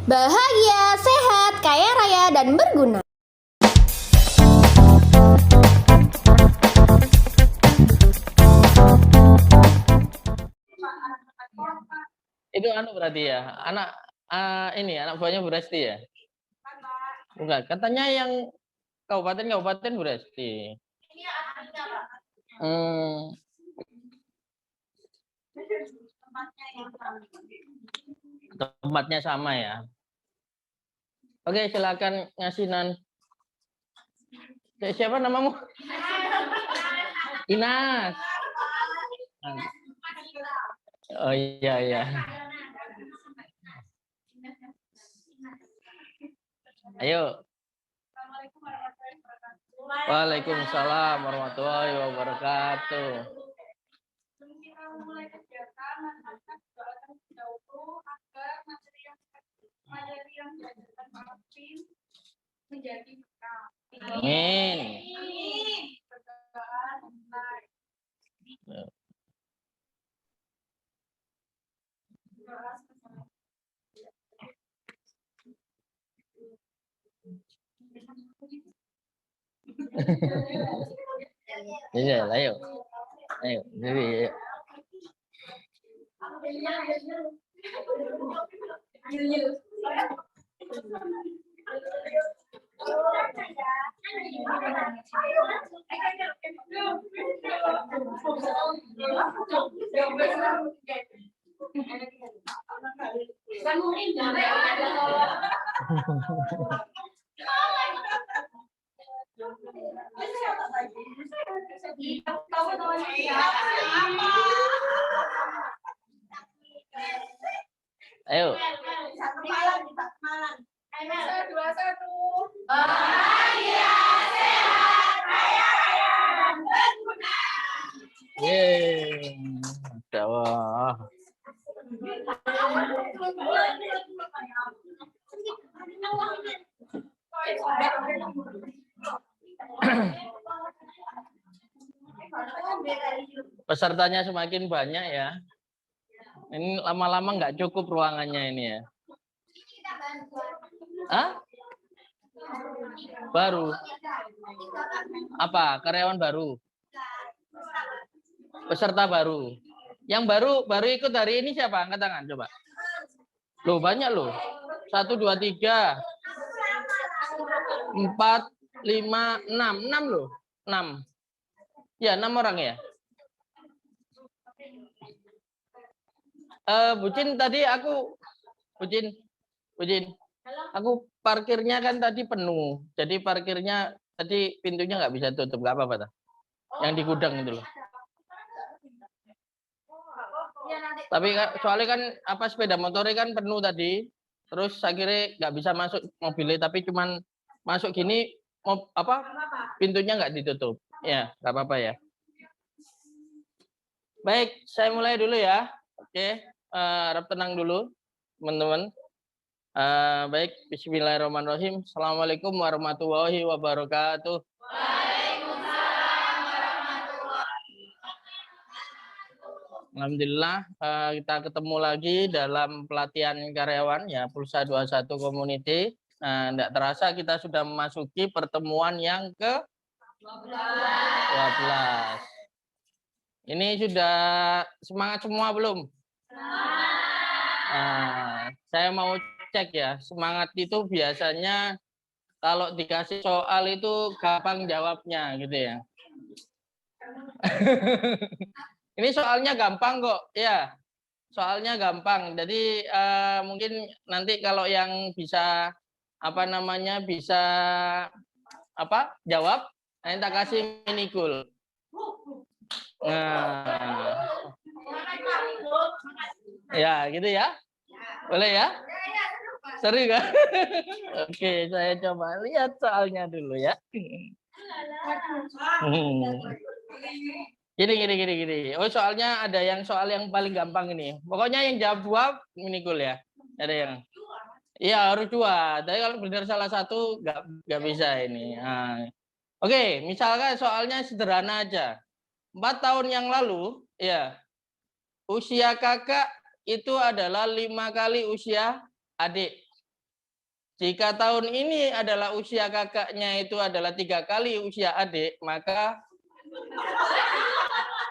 Bahagia, sehat, kaya raya, dan berguna. Itu berarti ya, anak buahnya Bu Resti ya? Bukan, katanya yang kabupaten Bu Resti. Tempatnya sama ya. Oke, silakan ngasinan. Siapa namamu? Inas. Oh iya iya. Ayo. Waalaikumsalam warahmatullahi wabarakatuh. Mulai kegiatan masyarakat doakan dahulu agar materi yang diajarkan Pak Pin menjadi bekal. Amin. Iya, ayo. Ayo, jadi ayo. Bahagia, sehat, kaya raya, dan berguna. Yeay, Masya Allah. Pesertanya semakin banyak ya. Ini lama-lama nggak cukup ruangannya ini ya. Hah? Baru? Apa? Karyawan baru? Peserta baru? Yang baru ikut hari ini siapa? Angkat tangan coba. Loh banyak loh. 1, 2, 3, 4, 5, 6. 6 loh. 6. Ya 6 orang ya. Bucin tadi aku Bucin, aku parkirnya kan tadi penuh. Jadi parkirnya tadi pintunya nggak bisa tutup, nggak apa-apa. Yang di gudang itu loh. Tapi soalnya kan sepeda motornya kan penuh tadi. Terus akhirnya nggak bisa masuk mobilnya, tapi cuman masuk gini pintunya nggak ditutup. Ya, nggak apa-apa ya. Baik, saya mulai dulu ya. Oke, harap tenang dulu, teman-teman. Baik, bismillahirrahmanirrahim. Assalamualaikum warahmatullahi wabarakatuh. Waalaikumsalam warahmatullahi wabarakatuh. Alhamdulillah, kita ketemu lagi dalam pelatihan karyawan ya Pulsa 21 Community. Tidak terasa kita sudah memasuki pertemuan yang ke 12. Ini sudah semangat semua belum? Saya mau cek ya, semangat itu biasanya kalau dikasih soal itu gampang jawabnya gitu ya. Ini soalnya gampang kok, ya. Soalnya gampang. Jadi mungkin nanti kalau yang bisa bisa jawab, nanti tak kasih mini goal. Nah. Ya, gitu ya. Boleh ya? Seru kan? Oke, saya coba lihat soalnya dulu ya. Gini. Oh, soalnya ada yang soal yang paling gampang ini. Pokoknya yang jawab mini goal ya. Ada yang. Iya, harus 2. Tapi kalau benar salah satu nggak bisa ini. Nah. Oke, misalkan soalnya sederhana aja. 4 tahun yang lalu, ya, usia kakak itu adalah 5 kali usia adik. Jika tahun ini adalah usia kakaknya itu adalah 3 kali usia adik, maka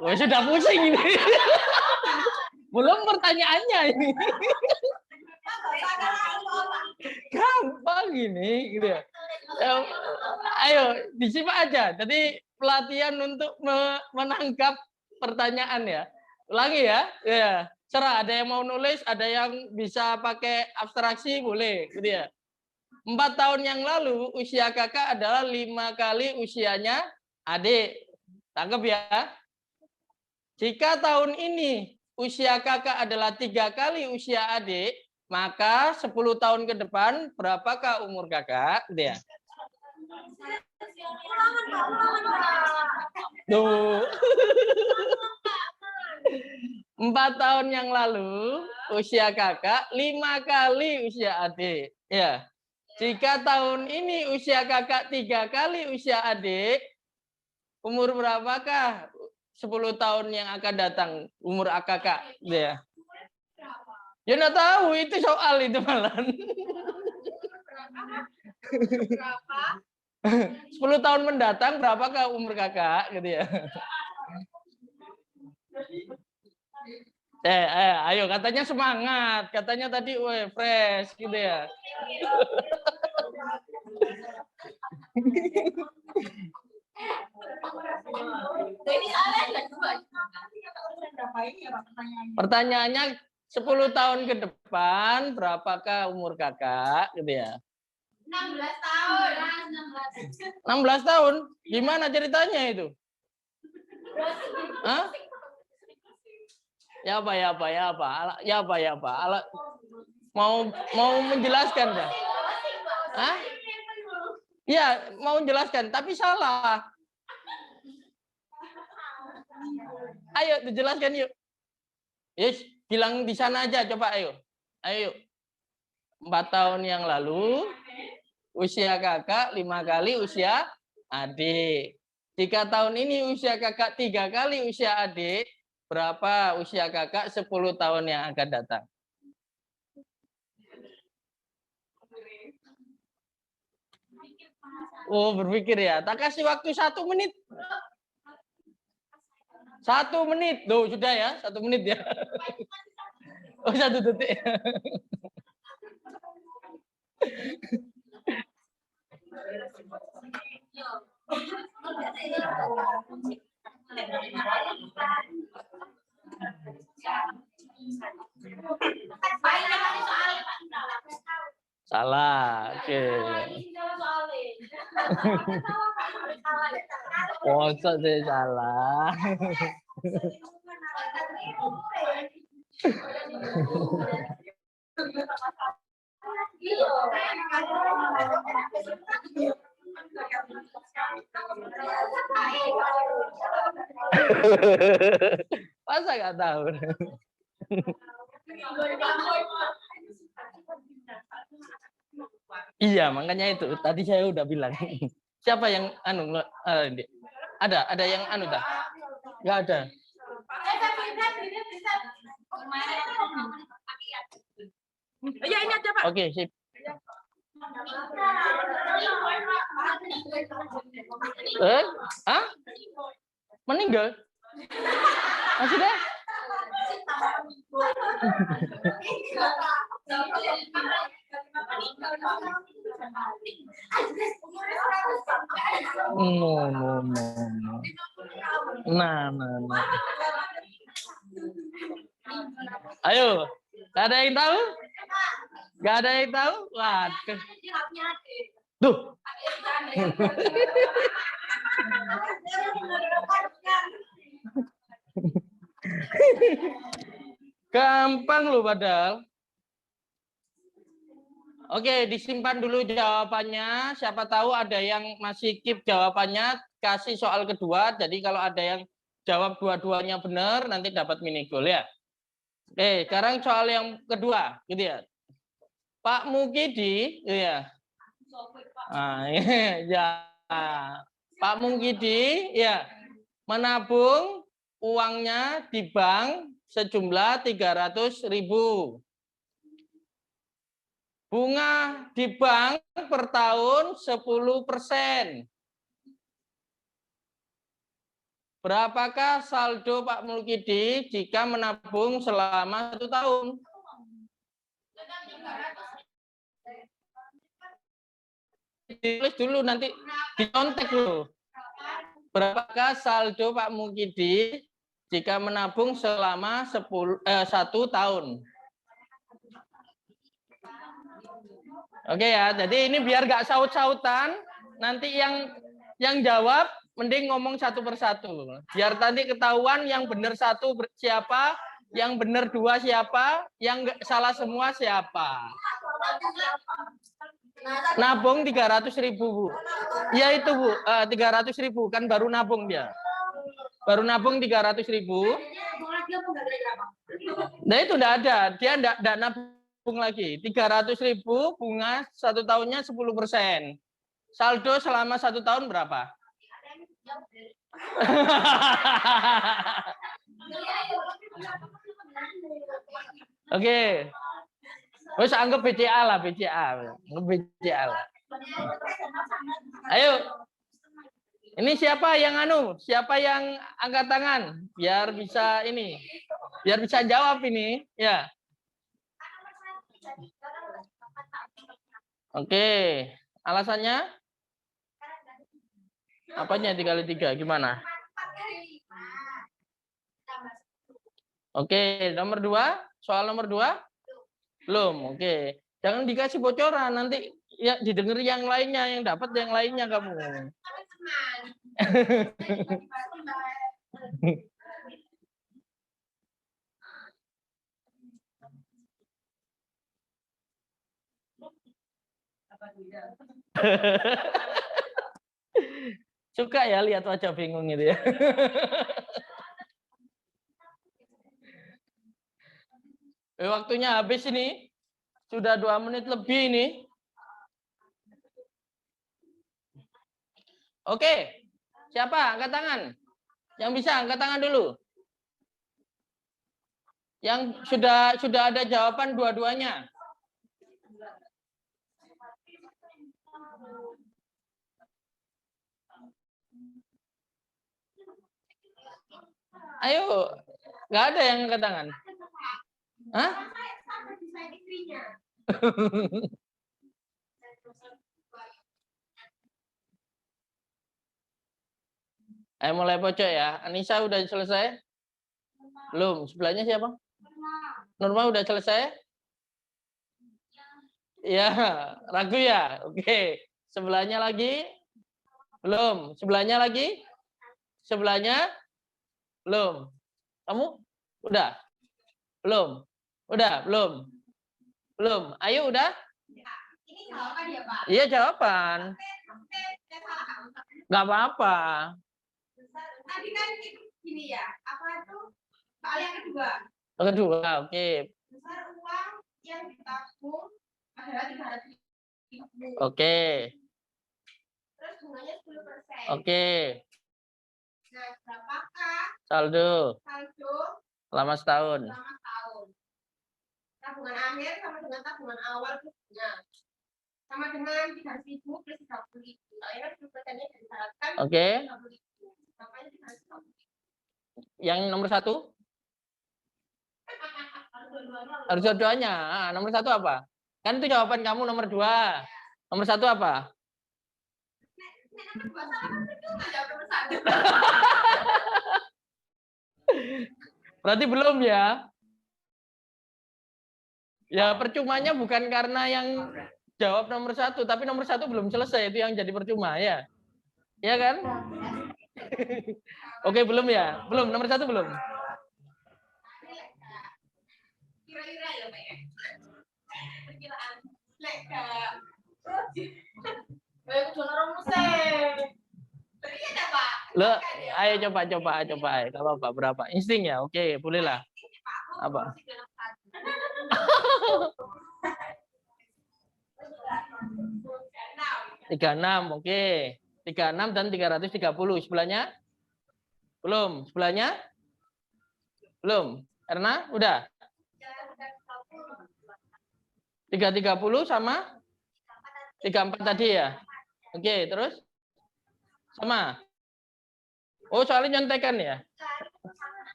sudah pusing ini. Belum pertanyaannya ini. Gampang ini gitu ya. Ayo disimak aja. Jadi pelatihan untuk menangkap pertanyaan ya. Ulangi ya. Ya. Serah, ada yang mau nulis, ada yang bisa pakai abstraksi boleh gitu ya. 4 tahun yang lalu usia kakak adalah 5 kali usianya adik. Tangkap ya. Jika tahun ini usia kakak adalah 3 kali usia adik, maka 10 tahun ke depan berapakah umur kakak? Gitu ya. Tuh. 4 tahun yang lalu usia kakak 5 kali usia adik. Ya. Jika tahun ini usia kakak 3 kali usia adik, umur berapakah 10 tahun yang akan datang umur kakak? Ya. Ya nggak tahu, itu soal itu malah. 10 tahun mendatang berapakah umur kakak gitu ya. Ayo katanya semangat, katanya tadi fresh gitu ya. Pertanyaannya 10 tahun ke depan berapakah umur kakak gitu ya. 16 tahun. 16 tahun? Gimana ceritanya itu? Hah? Ya apa? Mau menjelaskan dah. Hah? Ya, mau menjelaskan, tapi salah. Ayo dijelaskan yuk. Yes, bilang di sana aja coba ayo. Ayo. 4 tahun yang lalu usia kakak 5 kali usia adik. Jika tahun ini usia kakak 3 kali usia adik, berapa usia kakak 10 tahun yang akan datang? Oh, berpikir ya. Tak kasih waktu 1 menit. 1 menit. Loh, sudah ya, 1 menit ya. Oh, 1 detik. Salah. Oke. Mosok sih salah. Masa nggak tahu? Iya, makanya itu. Tadi saya udah bilang. Siapa yang ada yang dah? Nggak ada. Ya ini aja Pak. Oke, sip. Hah? Meninggal? Maksudnya? No. Nah. Ayo, gak ada yang tahu? Gak ada yang tahu? Waduh. Duh. Gampang loh padahal. Oke, disimpan dulu jawabannya. Siapa tahu ada yang masih keep jawabannya, kasih soal kedua. Jadi kalau ada yang jawab dua-duanya benar, nanti dapat mini goal ya. Oke, sekarang soal yang kedua, gitu ya. Pak Mukidi, ya. Ya. Pak Mukidi, ya, menabung uangnya di bank sejumlah 300.000. Bunga di bank per tahun 10%. Berapakah saldo Pak Mulkidi jika menabung selama 1 tahun? Ditulis dulu, nanti dicontek dulu. Berapakah saldo Pak Mulkidi jika menabung selama 1 tahun? Oke ya, jadi ini biar nggak saut-sautan. Nanti yang jawab mending ngomong satu persatu. Biar nanti ketahuan yang benar satu siapa, yang benar 2 siapa, yang salah semua siapa. Nabung 300.000 Bu. Ya itu Bu, 300.000 kan baru nabung dia. Baru nabung 300.000. Nah itu enggak ada, dia enggak nabung lagi. 300.000 bunga 1 tahunnya 10%. Saldo selama 1 tahun berapa? Oke. Wes anggap BCA lah, BCA. Anggap BCA lah. Ayo. Ini siapa yang Siapa yang angkat tangan? Biar bisa ini. Biar bisa jawab ini, ya. Oke. Alasannya? Apanya 3 kali 3? Gimana? Oke, nomor 2. Soal nomor 2? Belum, oke. Jangan dikasih bocoran, nanti ya didengar yang lainnya, yang dapat yang lainnya kamu. Suka ya lihat wajah bingung gitu ya. Waktunya habis ini. Sudah 2 menit lebih ini. Oke. Siapa? Angkat tangan. Yang bisa angkat tangan dulu. Yang sudah ada jawaban dua-duanya. Ayo, nggak ada yang angkat tangan. Hah? Ayo mulai pojok ya. Anissa udah selesai? Belum. Sebelahnya siapa? Norma udah selesai? Ya, ragu ya. Oke. Sebelahnya lagi? Belum. Sebelahnya lagi? Sebelahnya? Belum. Kamu? Udah? Belum. Udah, belum. Belum. Ayo udah? Ini jawaban ya, Pak? Iya, jawaban. Nggak apa-apa. Tadi kan gini ya, apa itu? Soal yang kedua. Yang kedua, oke. Besar uang yang ditabung adalah 300.000. Oke. Terus bunganya 10%. Oke. Nah, berapakah saldo selama setahun? Selama setahun. Tabungan akhir sama dengan tabungan awal punya. Sama dengan 300.000 plus 30.000. Soalnya 10%-nya disyaratkan. Oke. 30.000. Yang nomor 1? Harus dua-duanya. Nomor 1 apa? Kan itu jawaban kamu nomor 2. Nomor 1 apa? Berarti belum ya? Ya percumanya bukan karena yang jawab nomor 1, tapi nomor 1 belum selesai, itu yang jadi percuma ya. Iya kan? Oke, belum ya? Belum, nomor 1 belum. Kira-kira ya, Pak ya. Perkiraan. Lo, ayo coba. Kalau Pak berapa? Insting ya? Oke, bolehlah. Apa? 36, oke. 36 dan 330. Sebelahnya? Belum. Sebelahnya? Belum. Erna, udah? 330 sama 34 tadi ya. Oke, terus sama. Oh, soalnya nyontekan ya.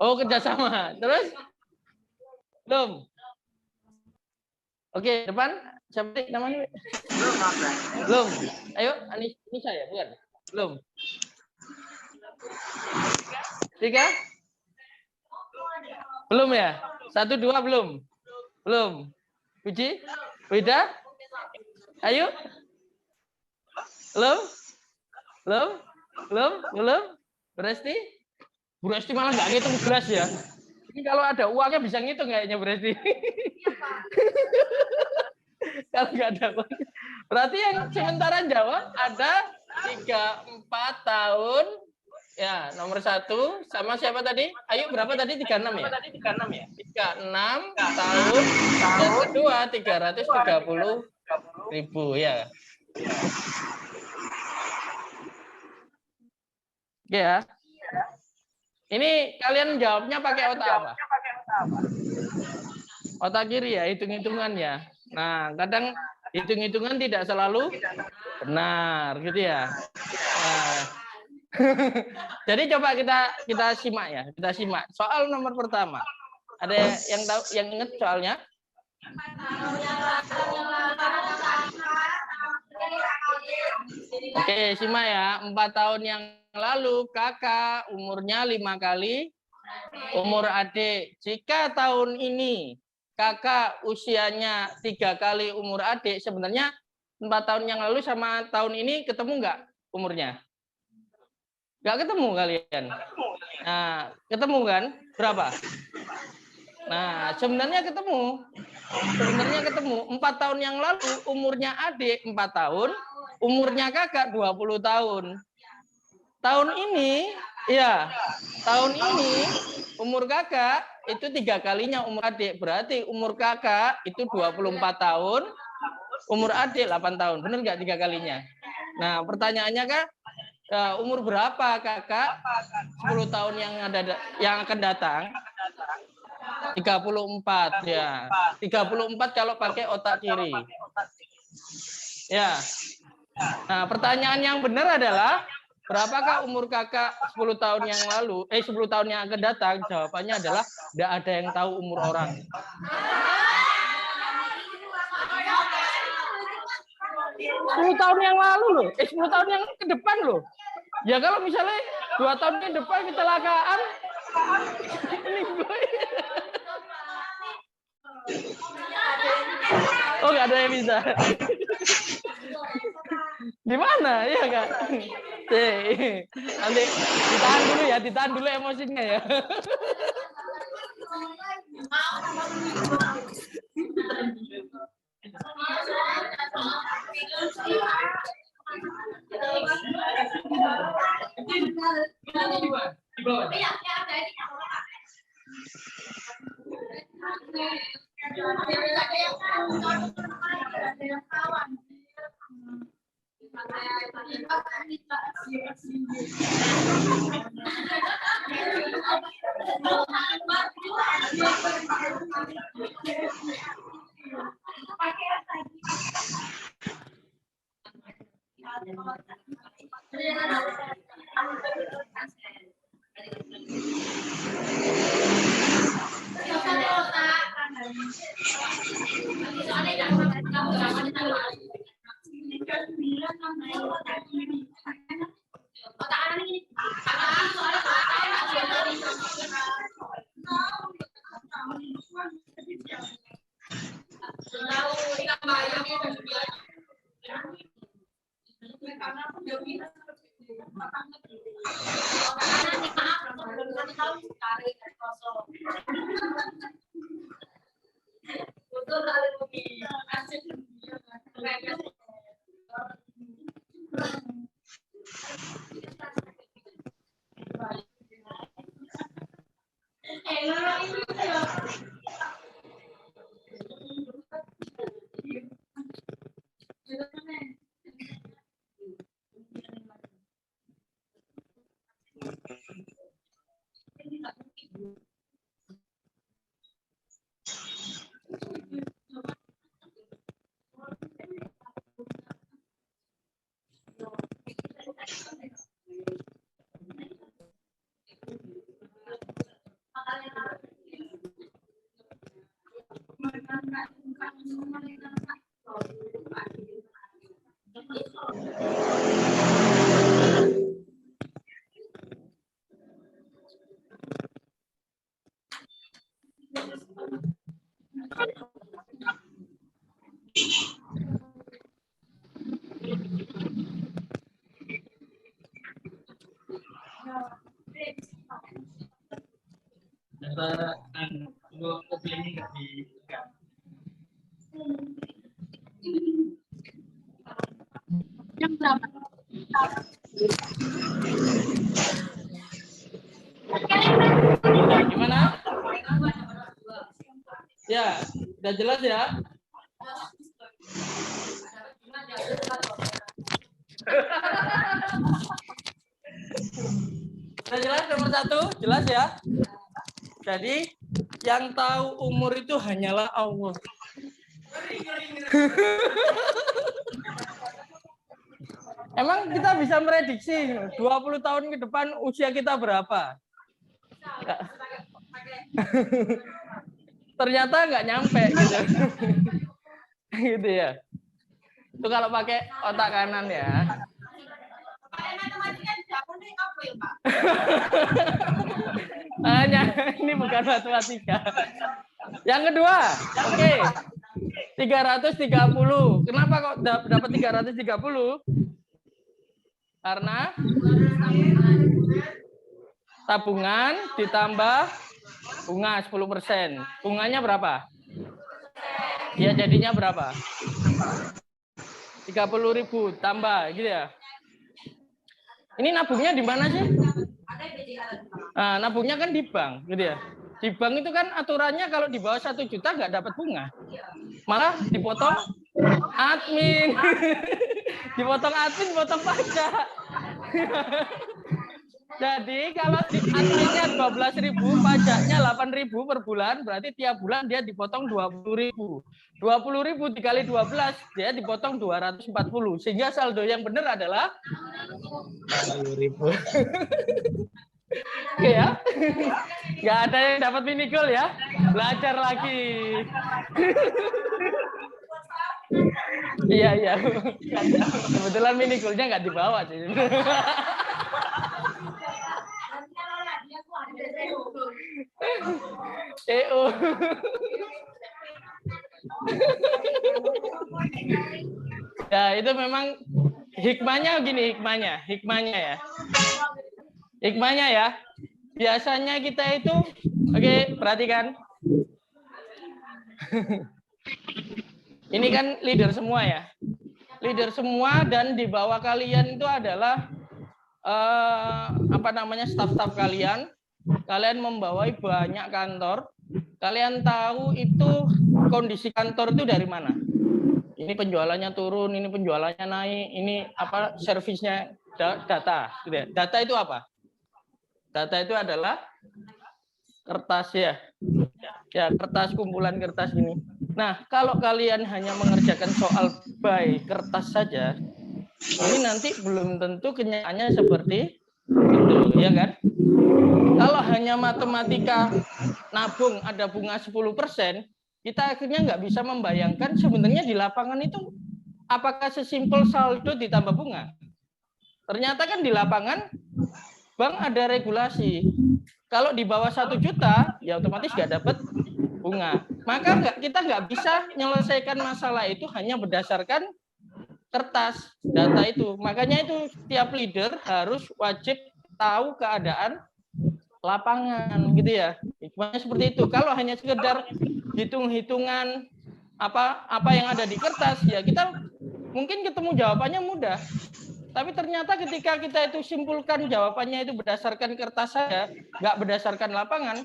Oh, kerjasama. Terus belum. Oke, depan siapa sih namanya? Belum. Ayo, ini saya bukan. Belum. 3? Belum ya? 1, 2 belum. Belum. Puji? Wida? Ayo. Belum? Belum? Belum? Belum? Berarti? Berarti malah nggak ngitung gelas ya. Ini kalau ada uangnya bisa ngitung kayaknya berarti. Kalau nggak ada uang. Berarti yang sementara jawab ada 34 tahun. Ya, nomor 1 sama siapa tadi? Ayo berapa tadi? 36 ya? 36 ya? 36 tahun. Dan kedua 330.000 ya. Oke ya. Ini kalian jawabnya pakai otak apa? Otak kiri ya, hitung-hitungan ya. Nah, kadang hitung-hitungan tidak selalu benar gitu ya. Nah. Jadi coba kita simak ya, kita simak. Soal nomor pertama. Ada yang tahu, yang ingat soalnya? Oke, simak ya. 4 tahun yang lalu kakak umurnya 5 kali umur adik. Jika tahun ini kakak usianya 3 kali umur adik, sebenarnya 4 tahun yang lalu sama tahun ini ketemu nggak umurnya? Nggak ketemu kalian. Nah, ketemu kan? Berapa? Nah, sebenarnya ketemu. Sebenarnya ketemu. 4 tahun yang lalu umurnya adik 4 tahun, umurnya kakak 20 tahun. Tahun ini, ya, tahun ini umur kakak itu 3 kalinya umur adik. Berarti umur kakak itu 24 tahun, umur adik 8 tahun. Benar nggak 3 kalinya? Nah, pertanyaannya kan, umur berapa kakak 10 tahun yang akan datang? 34 ya. 34 kalau pakai otak kiri. Ya. Nah, pertanyaan yang benar adalah berapakah umur kakak 10 tahun yang lalu? 10 tahun yang akan datang? Jawabannya adalah tidak ada yang tahu umur orang. 10 tahun yang lalu loh. 10 tahun yang ke depan loh. Ya kalau misalnya 2 tahun ke depan kecelakaan, ini gue. Oh, nggak ada yang bisa. Gimana ya kak? Nanti ditahan dulu emosinya ya. Gimana? Ya, udah jelas ya? Udah jelas nomor 1? Jelas ya? Jadi, yang tahu umur itu hanyalah Allah. Emang kita bisa prediksi 20 tahun ke depan usia kita berapa? Ternyata nggak nyampe gitu. Gitu ya. Itu kalau pakai otak kanan ya. Hanya ini bukan matematika. Yang kedua, oke. 330. Kenapa kok dapat 330? Karena tabungan ditambah bunga 10%. Bunganya berapa? Ya jadinya berapa? 30.000 tambah gitu ya. Ini nabungnya di mana sih? Nah, nabungnya kan di bank gitu ya. Di bank itu kan aturannya kalau di bawah 1 juta nggak dapat bunga. Malah dipotong admin. Dipotong admin, dipotong pajak. Jadi kalau adminnya 12.000, pajaknya 8.000 per bulan, berarti tiap bulan dia dipotong 20.000. 20.000 dikali 12, dia dipotong 240. Sehingga saldo yang benar adalah 10.000. Oke ya, nggak ada yang dapat mini goal ya, belajar lagi. Iya. Kebetulan mini goalnya nggak dibawa sih. Ya itu memang hikmahnya gini, hikmahnya ya. Hikmahnya ya. Biasanya kita itu, oke, perhatikan. Ini kan leader semua ya. Leader semua dan di bawah kalian itu adalah staf-staf kalian. Kalian membawai banyak kantor. Kalian tahu itu kondisi kantor itu dari mana? Ini penjualannya turun, ini penjualannya naik, ini servisnya data. Data itu apa? Data itu adalah kertas ya. Ya, kertas, kumpulan kertas ini. Nah, kalau kalian hanya mengerjakan soal by kertas saja, ini nanti belum tentu kenyataannya seperti itu, ya kan? Kalau hanya matematika nabung ada bunga 10%, kita akhirnya nggak bisa membayangkan sebenarnya di lapangan itu apakah sesimpel saldo ditambah bunga. Ternyata kan di lapangan bank ada regulasi. Kalau di bawah 1 juta, ya otomatis nggak dapat bunga. Maka kita nggak bisa menyelesaikan masalah itu hanya berdasarkan kertas data itu. Makanya itu tiap leader harus wajib tahu keadaan lapangan gitu ya. Hikmahnya seperti itu. Kalau hanya sekedar hitung-hitungan apa yang ada di kertas, ya kita mungkin ketemu jawabannya mudah. Tapi ternyata ketika kita itu simpulkan jawabannya itu berdasarkan kertas saja, nggak berdasarkan lapangan,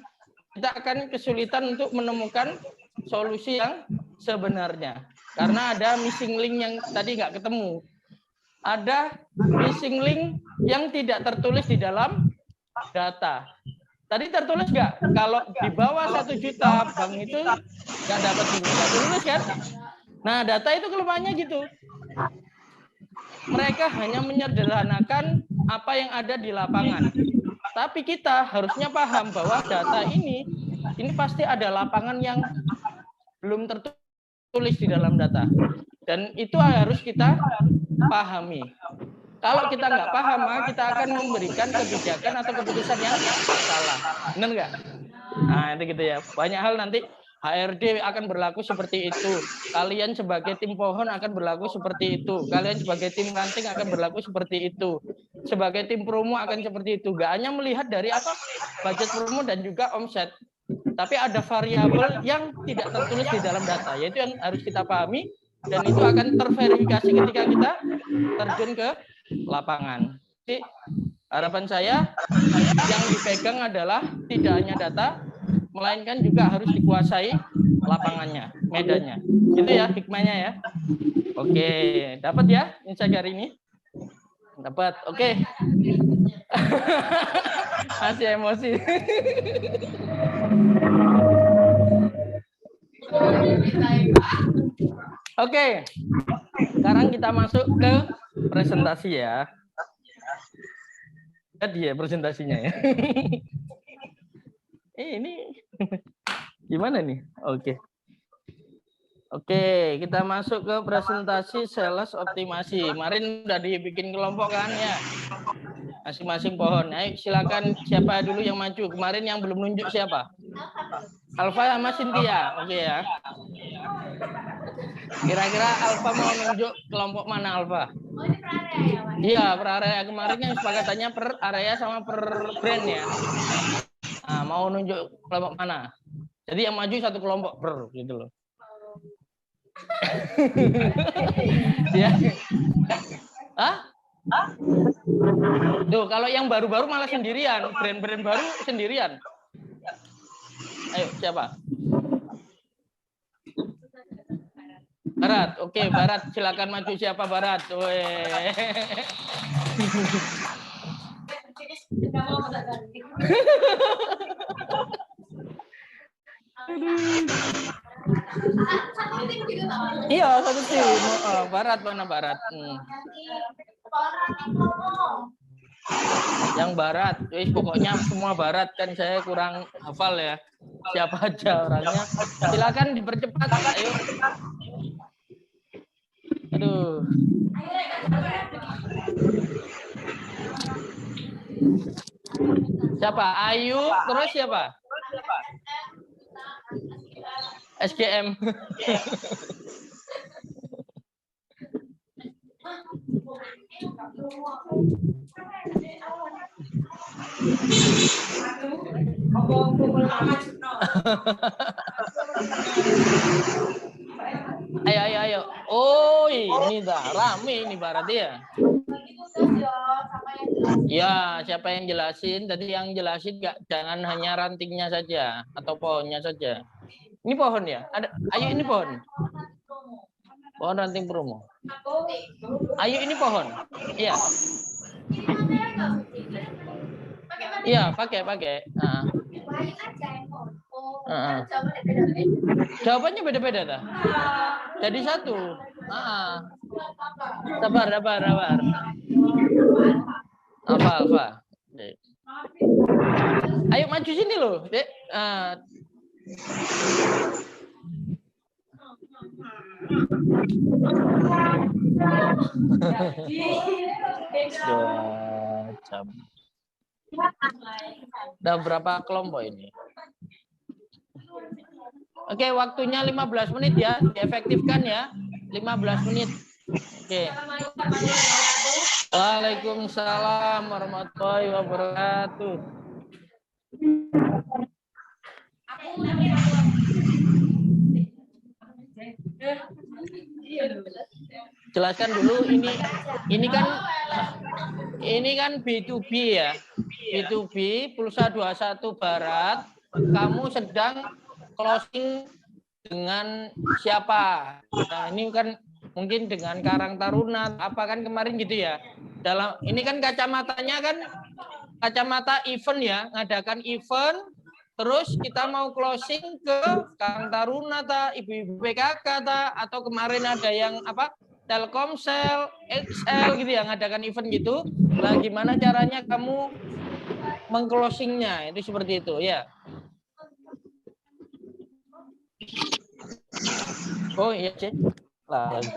kita akan kesulitan untuk menemukan solusi yang sebenarnya. Karena ada missing link yang tadi nggak ketemu. Ada missing link yang tidak tertulis di dalam data. Tadi tertulis nggak? Kalau di bawah 1 juta, bank itu nggak dapat bunga. Tertulis kan? Nah, data itu kelemahannya gitu. Mereka hanya menyederhanakan apa yang ada di lapangan. Tapi kita harusnya paham bahwa data ini pasti ada lapangan yang belum tertulis tulis di dalam data. Dan itu harus kita pahami. Kalau kita nggak paham, kita akan memberikan kebijakan atau keputusan yang salah. Benar nggak? Nah, itu gitu ya. Banyak hal nanti HRD akan berlaku seperti itu. Kalian sebagai tim pohon akan berlaku seperti itu. Kalian sebagai tim ranting akan berlaku seperti itu. Sebagai tim promo akan seperti itu. Nggak hanya melihat dari apa budget promo dan juga omset. Tapi ada variabel yang tidak tertulis di dalam data. Yaitu yang harus kita pahami. Dan itu akan terverifikasi ketika kita terjun ke lapangan. Jadi harapan saya yang dipegang adalah tidak hanya data, melainkan juga harus dikuasai lapangannya, medannya. Itu ya hikmahnya ya. Oke, dapat ya insight hari ini? Dapat. Oke. Masih emosi. Oke. Sekarang kita masuk ke presentasi ya. Tadi ya presentasinya ya. Ini gimana nih? Oke, kita masuk ke presentasi sales optimasi. Kemarin udah dibikin kelompok kan ya, masing-masing pohon. Ayo silakan, siapa dulu yang maju? Kemarin yang belum nunjuk siapa? Alfa sama Cynthia. Oke ya. Kira-kira Alfa mau nunjuk kelompok mana Alfa? Iya, per area. Kemarin yang sepakatannya per area sama per brand ya. Nah, mau nunjuk kelompok mana? Jadi yang maju satu kelompok per gitu loh. Ya. Tuh, kalau yang baru-baru malah sendirian, brand-brand baru sendirian. Ayo, siapa? Barat. Oke, Barat silakan maju. Siapa Barat? Iya, satu tim. Barat mana Barat? Yang Barat, pokoknya semua Barat kan saya kurang hafal ya. Siapa aja orangnya? Silakan dipercepat. Ayo. Aduh. Siapa? Ayu, terus siapa? SGM. Ayo. Oh, ini dah rame ini Barat ya. Ya, siapa yang jelasin? Tadi yang jelasin jangan hanya rantingnya saja atau pohonnya saja. Ini pohon ya? Ayo ini pohon. Pohon ranting promo. Ayo ini pohon. Iya. Iya, pakai. Jawabannya beda-beda dah. Jadi satu. Sabar. Alfa. Ayo maju sini loh, Dek. Udah berapa kelompok ini? Oke, waktunya 15 menit ya, diefektifkan ya. 15 menit. Oke. Waalaikumsalam warahmatullahi wabarakatuh. Jelaskan dulu ini kan B2B ya. B2B pulsa 21 Barat, kamu sedang closing dengan siapa? Nah, ini kan mungkin dengan Karang Taruna apa kan kemarin gitu ya. Ini kan kacamatanya kan kacamata event ya, ngadakan event. Terus kita mau closing ke Karang Taruna ibu-ibu PKK atau kemarin ada yang apa Telkomsel, XL gitu ya, ngadakan event gitu. Nah, gimana caranya kamu mengclosingnya? Itu seperti itu ya. Oh iya cek. Lah lagi.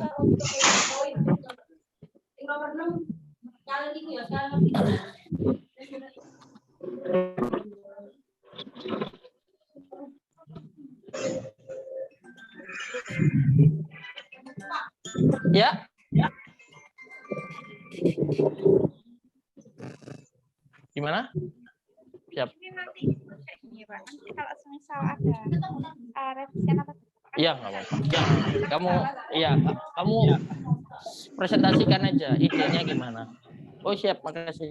Ya. Gimana? Siap. Ini nanti ini Pak, nanti kalau semisal ada revisian apa? Iya, nggak apa-apa. Kamu presentasikan aja idenya gimana. Oh siap, makasih.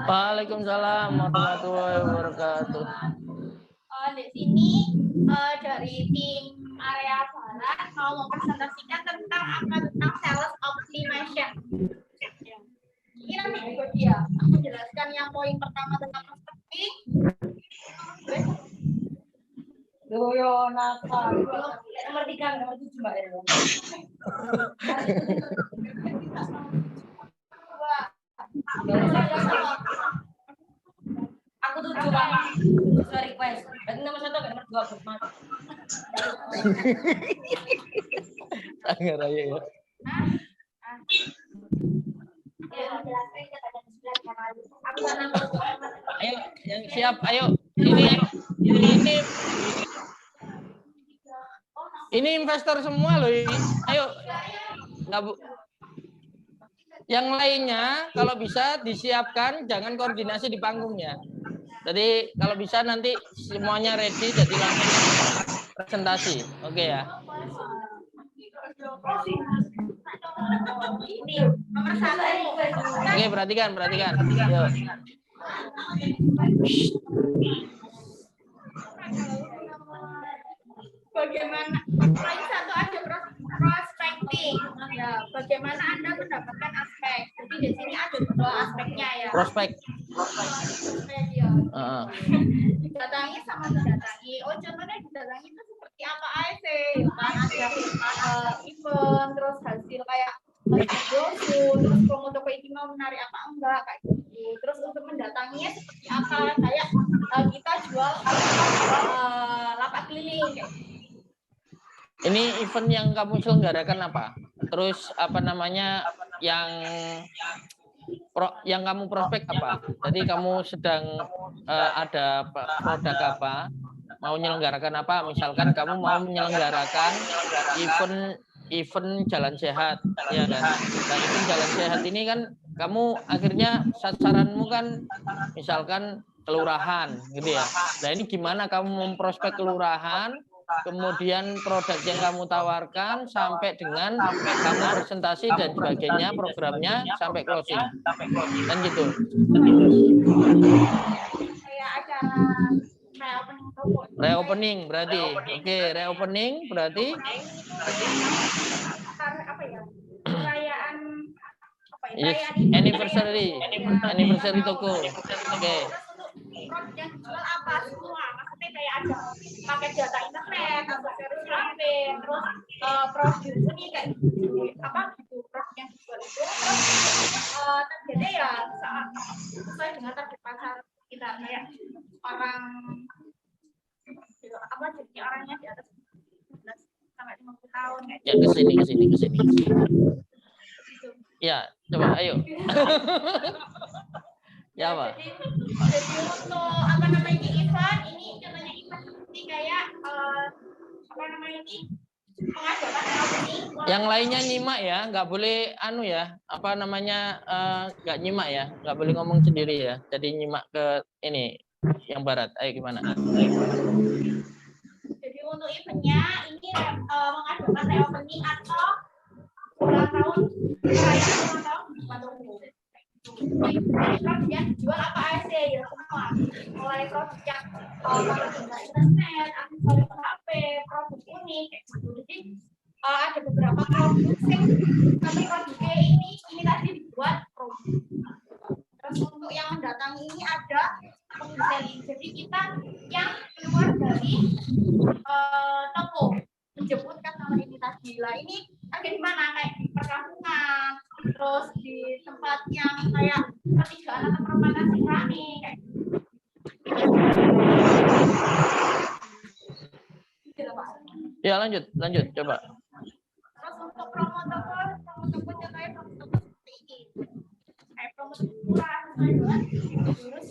Waalaikumsalam warahmatullahi wabarakatuh. Di sini dari tim area barat mau mempresentasikan tentang sales optimization. Ini nanti juga dia. Aku jelaskan yang poin pertama tentang prospecting. Nomor 3, nomor 7 Mbak Ero. Aku 7 Pak. Sudah request. Berarti nomor 1 ke nomor 2 Bukmat. Sangat raya ya. Ayo, yang siap, ayo. Ini investor semua loh ini. Ayo. Nggak, Bu. Yang lainnya kalau bisa disiapkan, jangan koordinasi di panggungnya. Jadi kalau bisa nanti semuanya ready, jadi langsung presentasi. Oke ya. Nomor 1. Oke, perhatikan. Yuk. Bagaimana? Poin 1 ada prospecting. Ya, bagaimana Anda mendapatkan aspek? Jadi di sini ada 2 aspeknya ya. Prospek. Ya. Didatangi sama didatangi. Oh, contohnya didatangi itu seperti apa aja? Kan ada event, terus hasil kayak brosur, terus promo toko ini mau menarik apa enggak kayak gitu. Terus untuk mendatanginya seperti apa? Kayak kita jual lapak keliling kayak gitu. Ini event yang kamu selenggarakan apa? Terus apa namanya yang kamu prospek apa? Jadi kamu sedang ada produk apa? Mau menyelenggarakan apa? Misalkan kamu mau menyelenggarakan event jalan sehat, ya kan? Dan event jalan sehat ini kan kamu akhirnya sasaranmu kan misalkan kelurahan, gitu ya. Nah ini gimana kamu memprospek kelurahan? Kemudian produk yang kamu tawarkan sampai dengan kamu presentasi dan sebagainya, programnya sampai closing, dan gitu. Kayak acara reopening toko. Reopening berarti, oke, reopening berarti Apa ya? Perayaan apa ya? yes, Perayaan anniversary toko, oke. Produk yang dijual apa semua? Maksudnya kayak ada paket data internet, aksesoris HP, terus produk ini kayak gitu, apa gitu produk yang dijual itu. Targetnya ya saat sesuai dengan target pasar kita kayak orang apa jadi orangnya di atas 15 sampai 50 tahun kayak Ya kesini. Ya coba ayo. Ya Pak. Jadi untuk apa namanya event ini contohnya event seperti kayak apa namanya ini pengadakan reopening. Yang lainnya nyimak ya, nggak boleh anu ya, apa namanya nggak nyimak ya, nggak boleh ngomong sendiri ya. Jadi nyimak ke ini yang barat. Ayo gimana? Jadi untuk eventnya ini mengadakan reopening atau ulang tahun perayaan ulang tahun Bandung. Produk yang dijual apa aja ya semua, mulai produk yang internet, aksesoris HP, produk unik kayak gitu. Jadi ada beberapa produk tapi produknya ini tadi dibuat promo. Terus untuk yang mendatangi ini ada pengusaha. Jadi kita yang keluar dari toko menjemput customer ini tadi lah. Ini ada di mana kayak di perkampungan, terus di tempat yang kayak pertigaan atau perempatan Sirani kayak gitu. lanjut coba. Terus untuk promo toko contohnya kayak promo toko seperti ini. Kayak promo toko murah, terus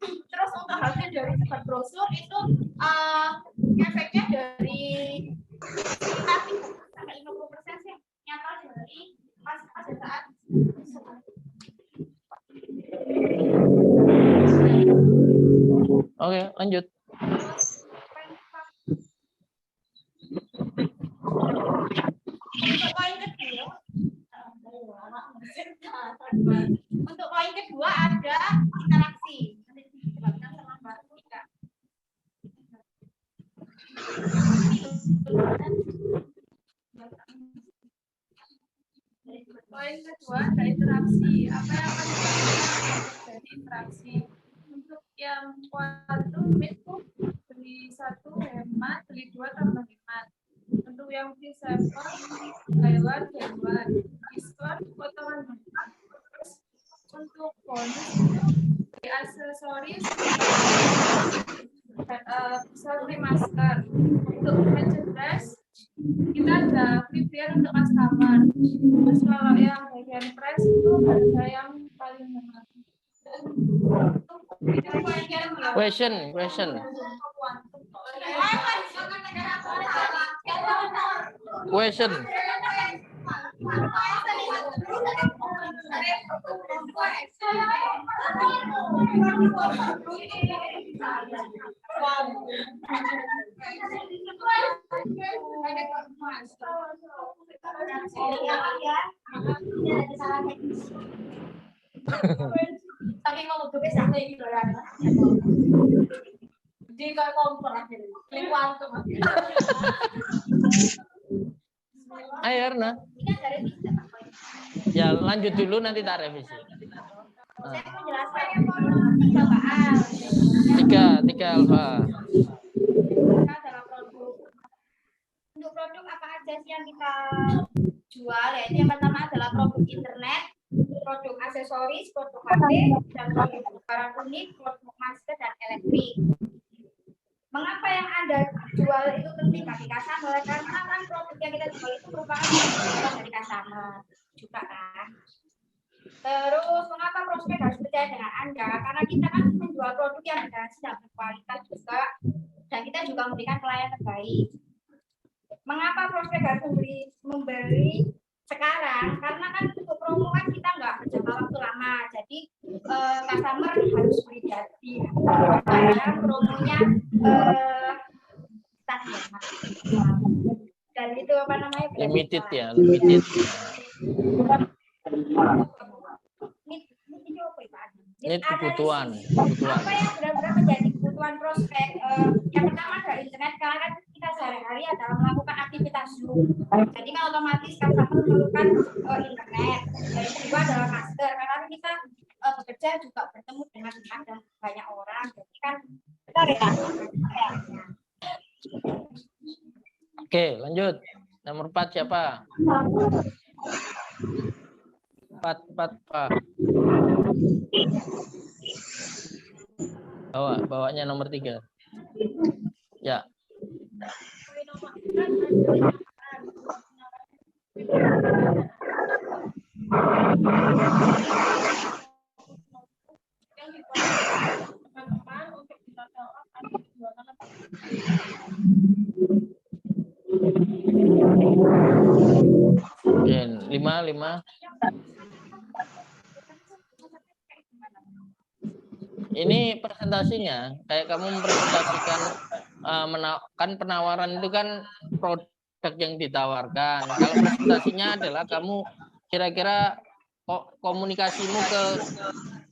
terus untuk hasil dari sebat brosur itu efeknya dari sekitar 30-50% sih nyata dari pada saat Oke, lanjut. Untuk poin kedua ada interaksi. Poin kedua ada interaksi. Apa yang akan dilakukan dari interaksi? Untuk yang kuantum itu beli 1 hemat, beli 2 tambah hemat. Untuk yang free sampel, buy one get one, diskon potongan hemat. Untuk bonus itu beli aksesoris, bisa beli masker. Untuk merchandise kita ada free beer untuk customer. Terus kalau yang bagian price itu harga yang paling murah. Question. Tapi mau tuh bisa lagi doang. Di kompor aja. Lingkuan tuh. Ayo Erna. Ini kan dari Ya lanjut dulu nanti tak revisi. saya mau jelaskan yang tiga bahan. Tiga alfa. Dalam produk. Untuk produk apa aja sih yang kita jual? Yaitu yang pertama adalah produk internet, produk aksesoris, produk HP, dan produk barang unik, produk masker dan elektrik. Mengapa yang Anda jual itu penting bagi customer? Karena kan produk yang kita jual itu merupakan produk dari customer juga kan. Terus mengapa prospek harus percaya dengan Anda? Karena kita kan menjual produk yang berhasil dan berkualitas juga, dan kita juga memberikan pelayanan terbaik. Mengapa prospek harus memberi sekarang? Karena kan untuk promo kan kita nggak berjangka waktu lama, jadi customer harus beli jadi supaya promonya dan itu apa namanya limited. Ini kebutuhan. Apa yang benar-benar menjadi kebutuhan prospek? Yang pertama adalah internet, karena kan kita sehari-hari adalah melakukan aktivitas Zoom. Jadi kan otomatis customer memerlukan internet. Yang kedua adalah masker, karena kita bekerja juga bertemu dengan ada banyak orang. Jadi kan benar ya. Oke, lanjut. Nomor 4 siapa? 4 Pak. Bawanya nomor 3. Ya. Oke, 5. Ini presentasinya, kayak kamu mempresentasikan kan penawaran itu kan produk yang ditawarkan. Kalau presentasinya adalah kamu kira-kira komunikasimu ke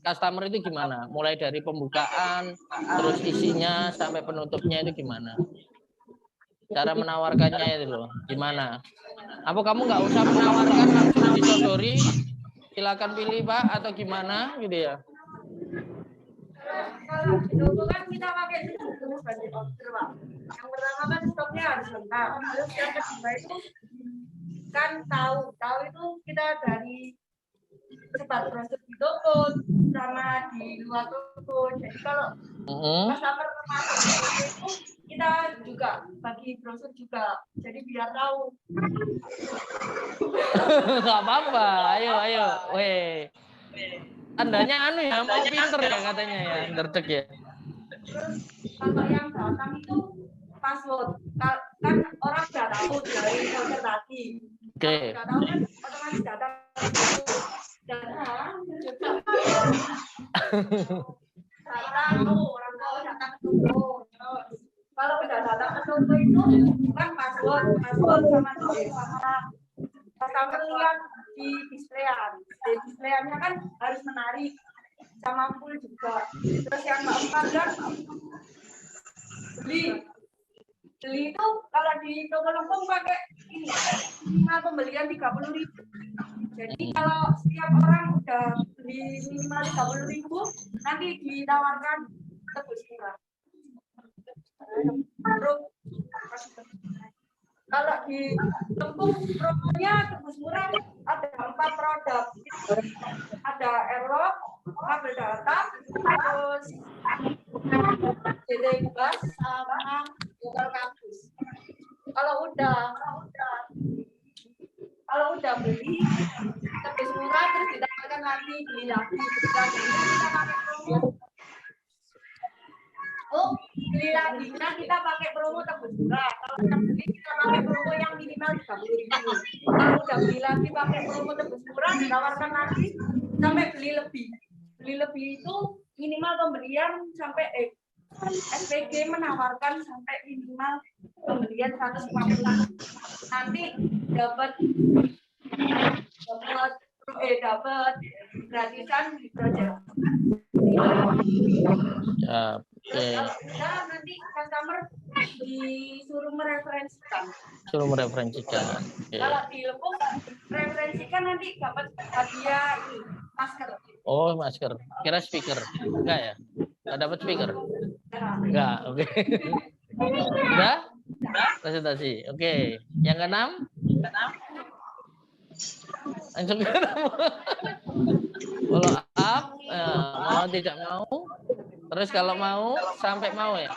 customer itu gimana? Mulai dari pembukaan, terus isinya sampai penutupnya itu gimana? Cara menawarkannya itu loh, gimana? Apa kamu nggak usah menawarkan langsung disodori? Silakan pilih Pak atau gimana gitu ya? Kalau itu kan kita pakai itu sebagai order, Pak. Yang pertama kan stoknya harus lengkap. Terus yang kedua itu kan tahu itu kita dari sebar brosur di toko sama di luar toko. Jadi kalau customer masuk ke toko itu kita juga bagi brosur juga. Jadi biar tahu. Nggak apa-apa. Ayo. Weh. Andanya anu ya, mau pinter ya katanya ya, derdek ya. Terus kalau yang datang itu password. Kan orang sudah tahu dari browser tadi. Oke. Sudah tahu kan otomatis datang. Datang orang tahu datang ke toko. Kalau udah datang ke toko itu kan password sama customer lihat di displayan. Di displayannya kan harus menarik sama full juga. Terus yang keempat kan beli itu kalau di toko lempung pakai ini minimal pembelian 30.000. Jadi kalau setiap orang udah beli minimal 30.000 nanti ditawarkan tebus murah. Kalau di lempung promonya tebus murah ada 4 produk. Ada Airlock, kabel data, terus JD Bus sama botol kampus. Kalau udah beli tebus murah terus ditawarkan lagi beli lagi kita pakai promo. Beli lagi kita pakai promo tebus murah. Kalau udah beli kita pakai promo yang minimal 30.000. Kalau udah beli lagi pakai promo tebus murah ditawarkan lagi sampai beli lebih. Beli lebih itu minimal pembelian sampai SPG menawarkan sampai minimal pembelian 150. Nanti dapat gratisan di project. Terus kalau udah nanti customer disuruh mereferensikan. Kalau di lempung referensikan nanti dapat hadiah masker. Oh, masker. Kira speaker. Enggak ya? Enggak dapat speaker. Enggak, oke. Udah? Presentasi. Oke. Yang keenam? Langsung ke follow up, mau tidak mau. Terus kalau mau sampai mau ya.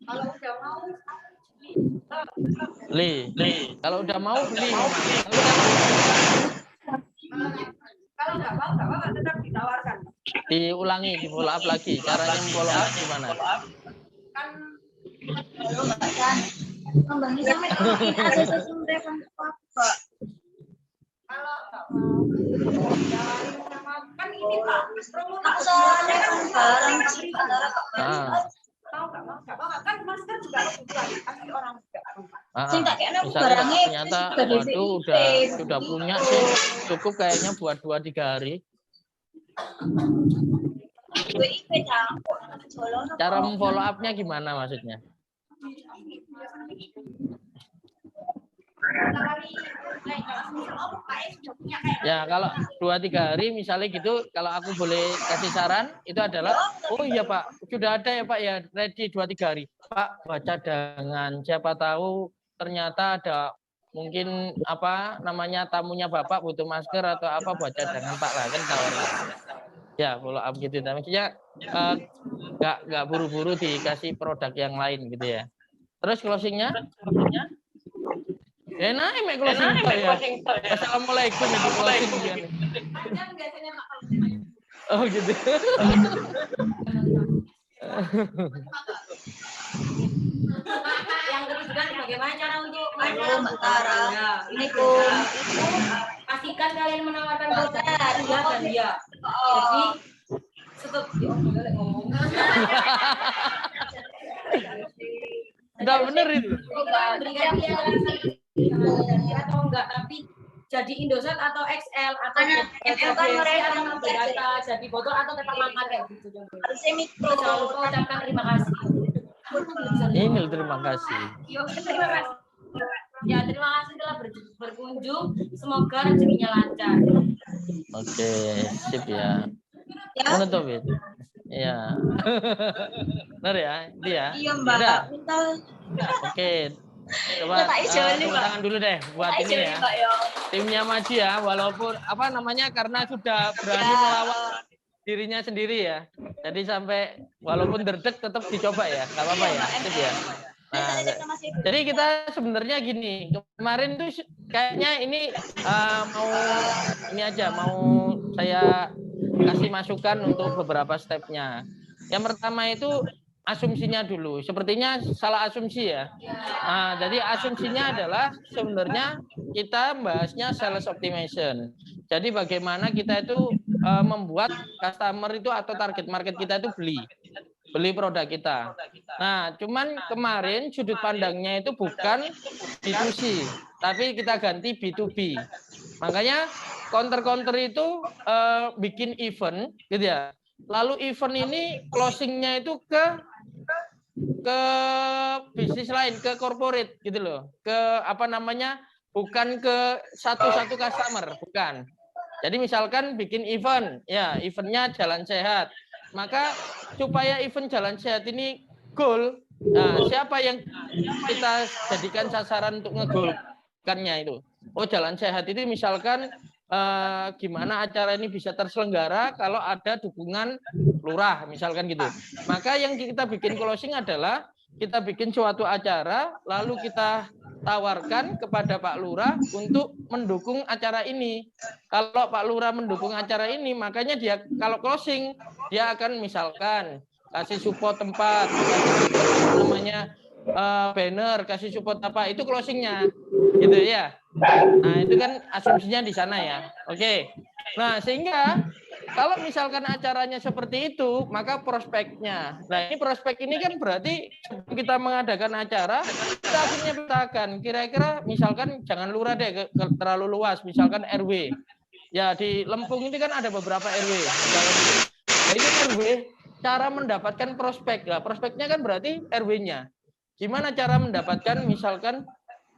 Kalau udah mau kalau udah mau beli. Kalau nggak mau tetap ditawarkan. Diulangi, di follow up lagi. Caranya follow up gimana? Kan kalau kan ini Pak, promo soalnya kan barang kan masker juga pasti orang ternyata waduh sudah punya sih, cukup kayaknya buat 2-3 hari. Cara memfollow up-nya gimana maksudnya? Ya kalau 2-3 hari misalnya gitu, kalau aku boleh kasih saran itu adalah, oh iya Pak, sudah ada ya Pak ya, ready 2-3 hari. Pak baca dengan siapa tahu ternyata ada mungkin apa namanya tamunya Bapak butuh masker atau apa, baca dengan Pak lah kan tawarin. Ya follow up gitu, maksudnya nggak buru-buru dikasih produk yang lain gitu ya. Terus closingnya? Enak mek closing ya. Assalamualaikum itu closing kan. Oh gitu. Yang ketiga bagaimana cara untuk Ini pastikan kalian menawarkan produk iya dan iya. Jadi stop ngomong. Udah bener itu. Berikan dia atau enggak, tapi jadi Indosat atau XL atau XL kan mereka atau data jadi botol atau tetap makan kayak gitu. Jangan lupa ucapkan terima kasih. Ini terima kasih. Terima kasih. Ya terima kasih telah berkunjung. Semoga rezekinya lancar. Oke, sip ya. Mana tuh Fit? Iya. Benar ya, itu ya. Iya Mbak. Oke. Coba Letak hijau nih, tepuk Pak. tangan dulu deh buat Letak ini hijau ya. nih, Pak, ya. Timnya maju ya, walaupun apa namanya karena sudah berani Ya. melawan dirinya sendiri ya. Jadi sampai walaupun derdek tetap dicoba ya, nggak apa-apa ya, sip ya. Nah, jadi kita sebenarnya gini, kemarin tuh kayaknya ini mau ini aja, mau saya kasih masukan untuk beberapa stepnya. Yang pertama itu asumsinya dulu. Sepertinya salah asumsi ya. Nah, jadi asumsinya adalah sebenarnya kita bahasnya sales optimization. Jadi bagaimana kita itu membuat customer itu atau target market kita itu beli produk kita. Nah, cuman kemarin sudut pandangnya itu bukan B2C, tapi kita ganti B2B. Makanya counter-counter itu bikin event, gitu ya. Lalu event ini closingnya itu ke bisnis lain, ke corporate gitu loh. Ke apa namanya? Bukan ke satu-satu customer, bukan. Jadi misalkan bikin event, ya eventnya jalan sehat. Maka supaya event jalan sehat ini goal, nah, siapa yang kita jadikan sasaran untuk ngegolkannya itu? Oh, jalan sehat itu misalkan gimana acara ini bisa terselenggara kalau ada dukungan lurah, misalkan gitu. Maka yang kita bikin closing adalah kita bikin suatu acara, lalu kita tawarkan kepada Pak Lurah untuk mendukung acara ini. Kalau Pak Lurah mendukung acara ini, makanya dia kalau closing dia akan misalkan kasih support tempat, kasih support namanya banner, kasih support apa, itu closingnya, gitu ya. Nah itu kan asumsinya di sana ya. Oke. Nah sehingga kalau misalkan acaranya seperti itu, maka prospeknya. Nah ini prospek ini kan berarti kita mengadakan acara, kita akhirnya petakan. Kira-kira misalkan jangan lurah deh terlalu luas, misalkan RW. Ya di Lempung ini kan ada beberapa RW. Nah itu RW, cara mendapatkan prospek. Nah, prospeknya kan berarti RW-nya. Gimana cara mendapatkan misalkan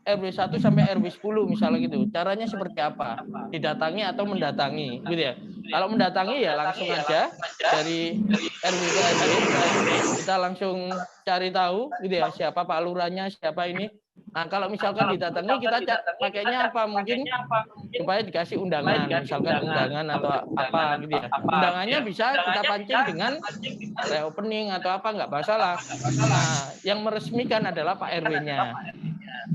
RW 1 sampai RW 10 misalnya gitu. Caranya seperti apa? Didatangi atau mendatangi gitu ya. Kalau mendatangi ya langsung aja dari RW ke RW kita langsung cari tahu gitu ya, siapa Pak Lurahnya, siapa ini. Nah, kalau misalkan didatangi kita pakainya apa? Mungkin supaya dikasih undangan, misalkan undangan atau apa gitu ya. Undangannya bisa kita pancing dengan reopening atau apa, nggak masalah. Nah, yang meresmikan adalah Pak RW-nya.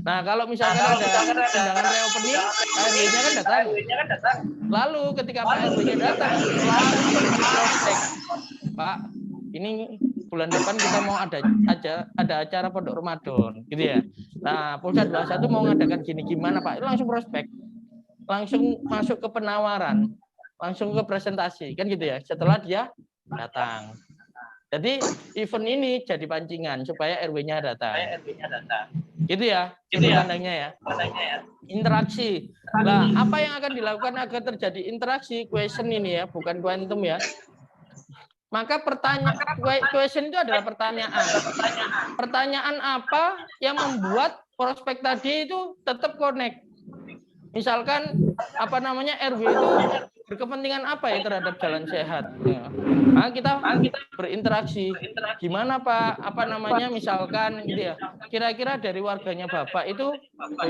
Nah, kalau misalkan ada undangan reopening, Pak RW-nya kan datang. Lalu ketika Pak RW-nya datang, langsung diprospek. Pak, ini bulan depan kita mau ada acara Pondok Ramadan, gitu ya. Nah, Polda 21 mau ngadakan gini, gimana Pak? Langsung prospek. Langsung masuk ke penawaran, langsung ke presentasi, kan gitu ya. Setelah dia datang. Jadi event ini jadi pancingan supaya RW-nya datang. Gitu ya, pandangnya ya. Interaksi. Nah, apa yang akan dilakukan agar terjadi interaksi? Question ini ya, bukan quantum ya. Maka question itu adalah pertanyaan. Pertanyaan apa yang membuat prospek tadi itu tetap connect? Misalkan apa namanya RW itu berkepentingan apa ya terhadap jalan sehat? Ya. Nah, kita berinteraksi. Gimana Pak? Apa namanya? Misalkan gitu ya. Kira-kira dari warganya Bapak itu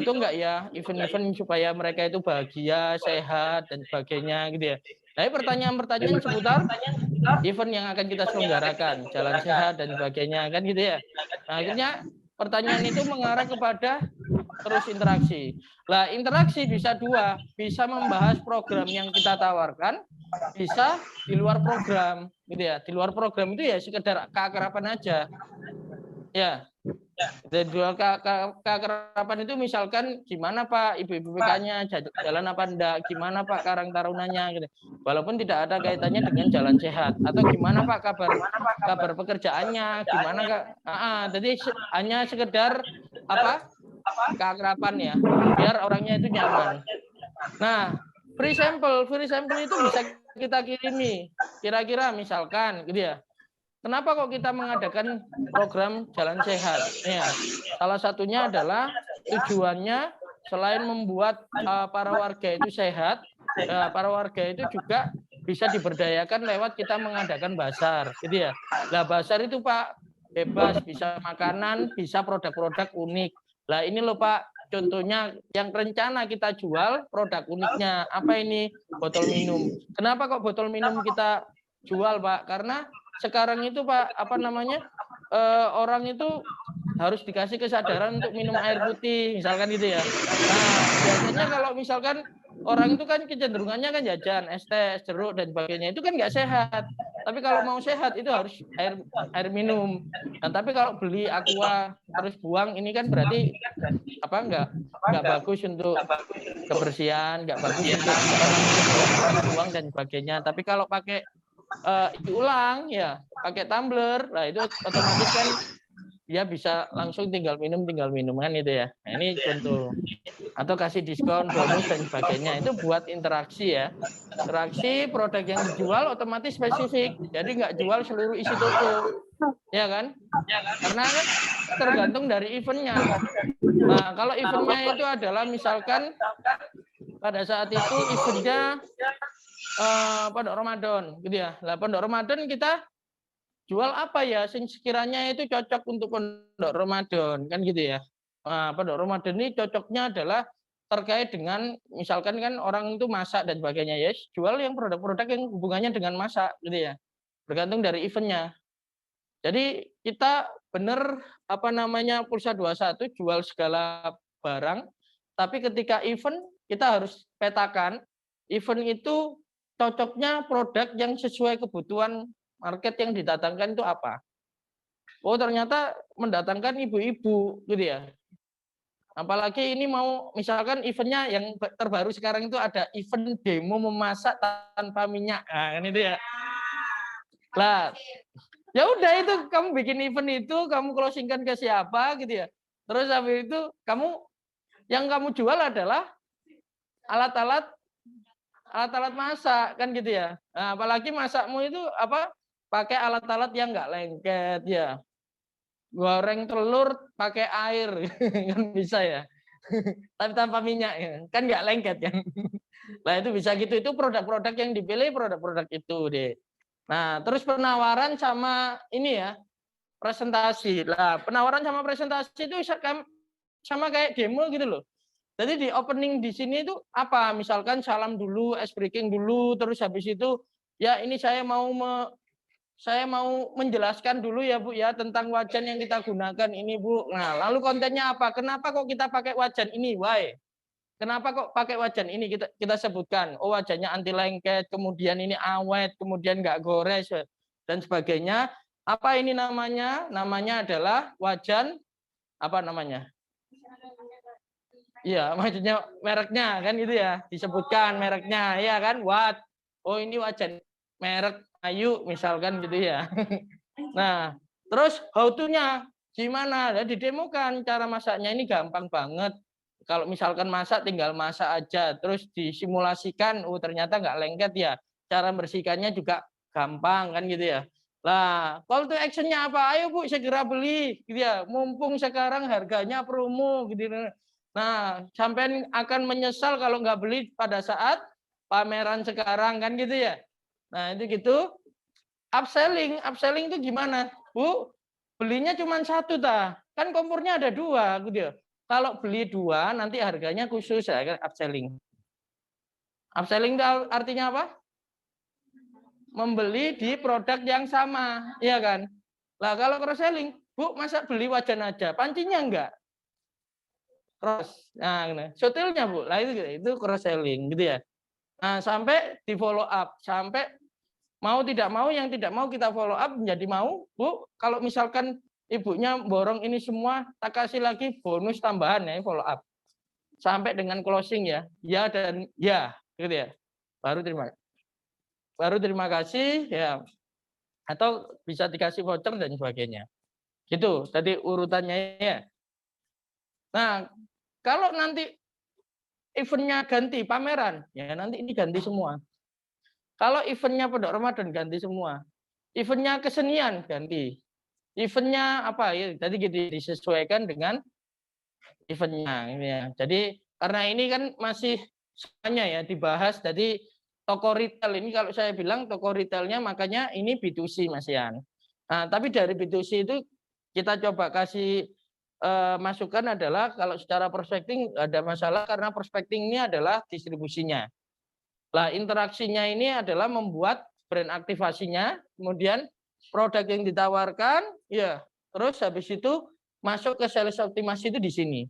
enggak ya event-event supaya mereka itu bahagia, sehat dan sebagainya gitu ya. Nah, pertanyaan-pertanyaan seputar event yang akan kita selenggarakan, jalan sehat dan sebagainya kan gitu ya. Nah, akhirnya pertanyaan itu mengarah kepada terus interaksi. Lah, interaksi bisa dua, bisa membahas program yang kita tawarkan, bisa di luar program, gitu ya. Di luar program itu ya sekedar keakraban aja. Ya. Di luar keakraban itu misalkan gimana Pak ibu-ibu PK-nya jalan apa enggak, gimana Pak Karang Tarunanya gitu. Walaupun tidak ada kaitannya dengan jalan sehat atau gimana Pak kabar pekerjaannya, gimana Kak. Jadi hanya sekedar apa? Keakraban ya, biar orangnya itu nyaman. Nah, free sample itu bisa kita kirimi. Kira-kira misalkan gitu ya. Kenapa kok kita mengadakan program jalan sehat? Ya, salah satunya adalah tujuannya selain membuat para warga itu sehat, para warga itu juga bisa diberdayakan lewat kita mengadakan bazar, gitu ya. Nah, bazar itu Pak bebas, bisa makanan, bisa produk-produk unik. Lah ini loh Pak, contohnya yang rencana kita jual produk uniknya. Apa ini? Botol minum. Kenapa kok botol minum kita jual Pak? Karena sekarang itu Pak, apa namanya, orang itu harus dikasih kesadaran untuk minum air putih, misalkan gitu ya. Nah, biasanya kalau misalkan orang itu kan kecenderungannya kan jajan, es teh, jeruk, dan sebagainya. Itu kan nggak sehat. Tapi kalau mau sehat itu harus air minum. Nah, tapi kalau beli aqua terus buang, ini kan berarti apa nggak bagus untuk kebersihan, nggak bagus untuk buang dan sebagainya. Tapi kalau pakai diulang ya, pakai tumbler, nah itu otomatis kan dia bisa langsung tinggal minum kan itu ya. Nah, ini contoh. Atau kasih diskon, bonus dan sebagainya. Itu buat interaksi ya. Interaksi produk yang dijual otomatis spesifik. Jadi nggak jual seluruh isi toko. Ya kan? Karena kan tergantung dari eventnya. Nah, kalau eventnya itu adalah misalkan pada saat itu eventnya Pondok Ramadan gitu ya. Lah Pondok Ramadan kita jual apa ya sekiranya itu cocok untuk Pondok Ramadan kan gitu ya. Nah, Pondok Ramadan ini cocoknya adalah terkait dengan misalkan kan orang itu masak dan sebagainya ya, jual yang produk-produk yang hubungannya dengan masak gitu ya. Bergantung dari eventnya. Jadi kita benar apa namanya Pulsa 21 jual segala barang, tapi ketika event kita harus petakan event itu cocoknya produk yang sesuai kebutuhan market yang didatangkan itu apa. Oh ternyata mendatangkan ibu-ibu gitu ya. Apalagi ini mau misalkan eventnya yang terbaru sekarang itu ada event demo memasak tanpa minyak. Nah, kan itu ya. Lah, ya udah itu kamu bikin event itu, kamu closingkan ke siapa gitu ya. Terus habis itu yang kamu jual adalah alat-alat masak kan gitu ya. Nah, apalagi masakmu itu apa? Pakai alat-alat yang enggak lengket ya. Goreng telur pakai air kan bisa ya. Tapi tanpa minyak ya. Kan enggak lengket kan. Nah, itu bisa gitu. Itu produk-produk yang dipilih produk-produk itu deh. Nah, terus penawaran sama ini ya, presentasi. Lah, penawaran sama presentasi itu sama kayak demo gitu loh. Jadi di opening di sini itu apa? Misalkan salam dulu, ice breaking dulu, terus habis itu ya ini saya mau menjelaskan dulu ya Bu ya tentang wajan yang kita gunakan ini Bu. Nah, lalu kontennya apa? Kenapa kok kita pakai wajan ini? Why? Kenapa kok pakai wajan ini? Kita sebutkan. Oh, wajannya anti lengket, kemudian ini awet, kemudian nggak gores dan sebagainya. Apa ini namanya? Namanya adalah wajan apa namanya? Iya, maksudnya mereknya kan gitu ya, disebutkan mereknya, ya kan? Watt. Oh, ini wajan merek Ayu misalkan gitu ya. Nah, terus how to-nya gimana? Ya, didemokan cara masaknya ini gampang banget. Kalau misalkan masak tinggal masak aja, terus disimulasikan, oh ternyata nggak lengket ya. Cara bersihkannya juga gampang kan gitu ya. Lah, call to action-nya apa? Ayo Bu, segera beli gitu ya. Mumpung sekarang harganya promo gitu. Nah, sampai akan menyesal kalau nggak beli pada saat pameran sekarang kan gitu ya. Nah, itu gitu. Upselling itu gimana? Bu, belinya cuma satu ta. Kan kompornya ada dua gitu ya. Kalau beli dua nanti harganya khusus ya kan upselling. Upselling itu artinya apa? Membeli di produk yang sama, iya kan? Lah kalau cross selling, Bu, masa beli wajan aja, pancinya enggak? Cross. Nah, sotilnya Bu, lah itu cross selling gitu ya. Nah, sampai di follow up, sampai mau tidak mau yang tidak mau kita follow up menjadi mau, Bu, kalau misalkan ibunya borong ini semua, tak kasih lagi bonus tambahan ya follow up. Sampai dengan closing ya. Ya dan ya, gitu ya. Baru terima kasih ya. Atau bisa dikasih voucher dan sebagainya. Gitu, tadi urutannya ya. Nah, kalau nanti eventnya ganti pameran, ya nanti ini ganti semua. Kalau eventnya Pondok Ramadan ganti semua. Eventnya kesenian ganti. Eventnya apa ya? Tadi gitu disesuaikan dengan eventnya. Ya. Jadi karena ini kan masih semuanya ya dibahas. Jadi toko retail ini kalau saya bilang toko retailnya makanya ini B2C Mas Yan. Nah, tapi dari B2C itu kita coba kasih masukan adalah kalau secara prospecting ada masalah karena prospecting ini adalah distribusinya. Lah interaksinya ini adalah membuat brand aktivasinya, kemudian produk yang ditawarkan, ya, terus habis itu masuk ke sales optimasi itu di sini.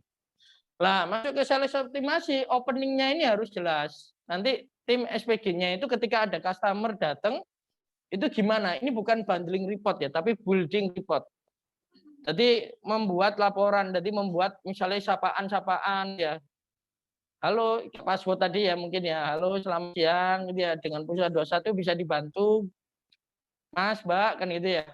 Lah masuk ke sales optimasi, openingnya ini harus jelas. Nanti tim SPG-nya itu ketika ada customer datang, itu gimana? Ini bukan bundling report ya, tapi building report. Jadi membuat laporan, jadi membuat misalnya sapaan-sapaan ya. Halo, password tadi ya mungkin ya. Halo, selamat siang gitu ya. Dengan pulsa 21 bisa dibantu Mas, Mbak kan gitu ya.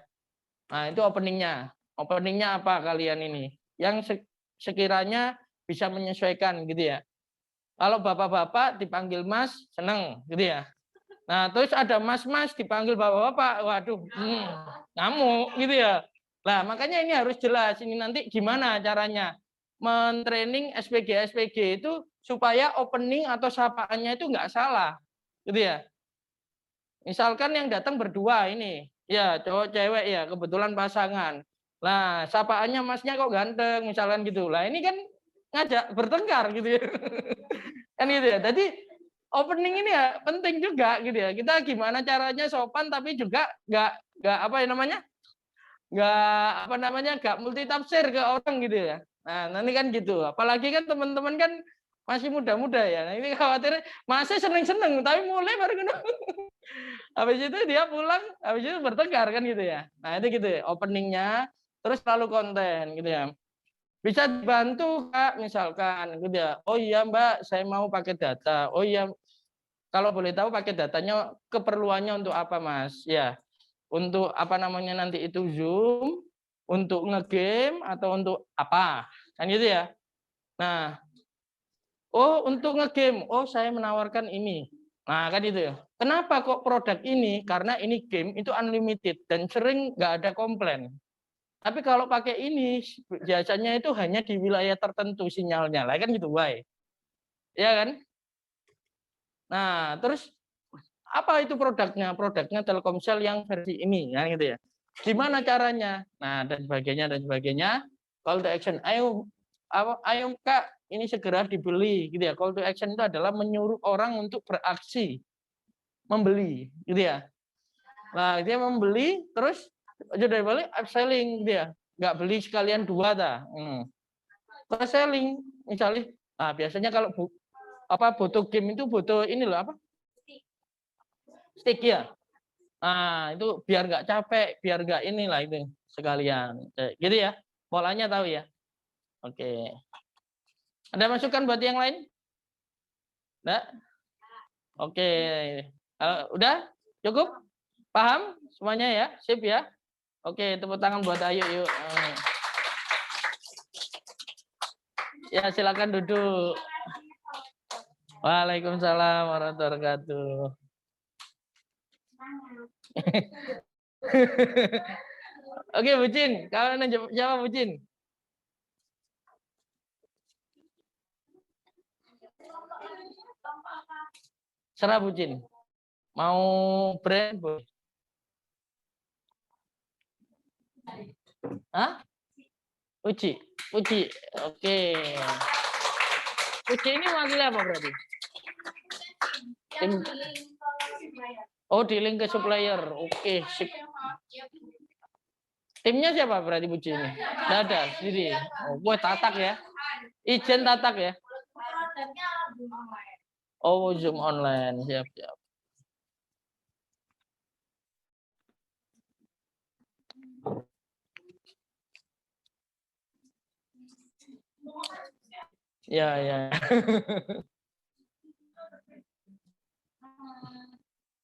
Nah, itu openingnya. Openingnya apa kalian ini? Yang sekiranya bisa menyesuaikan gitu ya. Kalau bapak-bapak dipanggil Mas, seneng gitu ya. Nah, terus ada mas-mas dipanggil bapak-bapak, waduh, ngamuk gitu ya. Nah, makanya ini harus jelas. Ini nanti gimana caranya mentraining SPG itu supaya opening atau sapaannya itu nggak salah, gitu ya. Misalkan yang datang berdua ini, ya cowok cewek ya, kebetulan pasangan. Nah, sapaannya masnya kok ganteng, misalkan gitu. Lah ini kan ngajak bertengkar gitu ya. Kan gitu ya. Jadi opening ini ya penting juga gitu ya. Kita gimana caranya sopan tapi juga nggak apa ya namanya? Nggak multi tafsir ke orang gitu ya. Nah, nanti kan gitu. Apalagi kan teman-teman kan masih muda-muda ya. Nah, ini khawatir masih seneng-seneng tapi mulai baru kena. Habis itu dia pulang, habis itu bertengkar kan gitu ya. Nah, itu gitu ya. Openingnya terus lalu konten gitu ya. Bisa dibantu Kak misalkan gitu ya. Oh iya Mbak, saya mau pakai data. Oh iya, kalau boleh tahu pakai datanya keperluannya untuk apa Mas? Ya, untuk apa namanya nanti itu Zoom, untuk ngegame atau untuk apa? Kan gitu ya. Nah, oh untuk ngegame, oh saya menawarkan ini. Nah kan itu ya. Kenapa kok produk ini? Karena ini game itu unlimited dan sering nggak ada komplain. Tapi kalau pakai ini biasanya itu hanya di wilayah tertentu sinyalnya, lah kan gitu, why? Ya kan? Nah, terus apa itu produknya? Produknya Telkomsel yang versi ini, ya gitu ya. Gimana caranya? Nah, dan sebagainya dan sebagainya. Call to action, ayo Kak, ini segera dibeli gitu ya. Call to action itu adalah menyuruh orang untuk beraksi, membeli gitu ya. Nah, dia membeli terus sudah balik upselling dia. Nggak beli sekalian dua dah. Cross selling misalnya. Nah, biasanya kalau butuh game itu butuh ini loh apa? Stick ya. Nah, itu biar nggak capek, biar nggak inilah itu sekalian. Gitu ya. Polanya tahu ya. Oke. Ada masukan buat yang lain? Enggak? Oke. Udah? Cukup? Paham semuanya ya? Sip ya? Oke, tepuk tangan buat Ayu yuk. Ya, silakan duduk. Waalaikumsalam warahmatullahi wabarakatuh. Oke, Bucin. Kalian jawab Bucin. Serah Bucin. Mau brand, Bu? Hah? Uci. Uci. Oke. Uci ini wakilnya apa berarti? Tim. Oh, di link ke supplier. Oke, sip. Timnya siapa berarti Buci ini? Nggak ada, sendiri. Oh, gue tatak ya. Ijen tatak ya. Oh, Zoom online. Siap, siap. Ya, ya.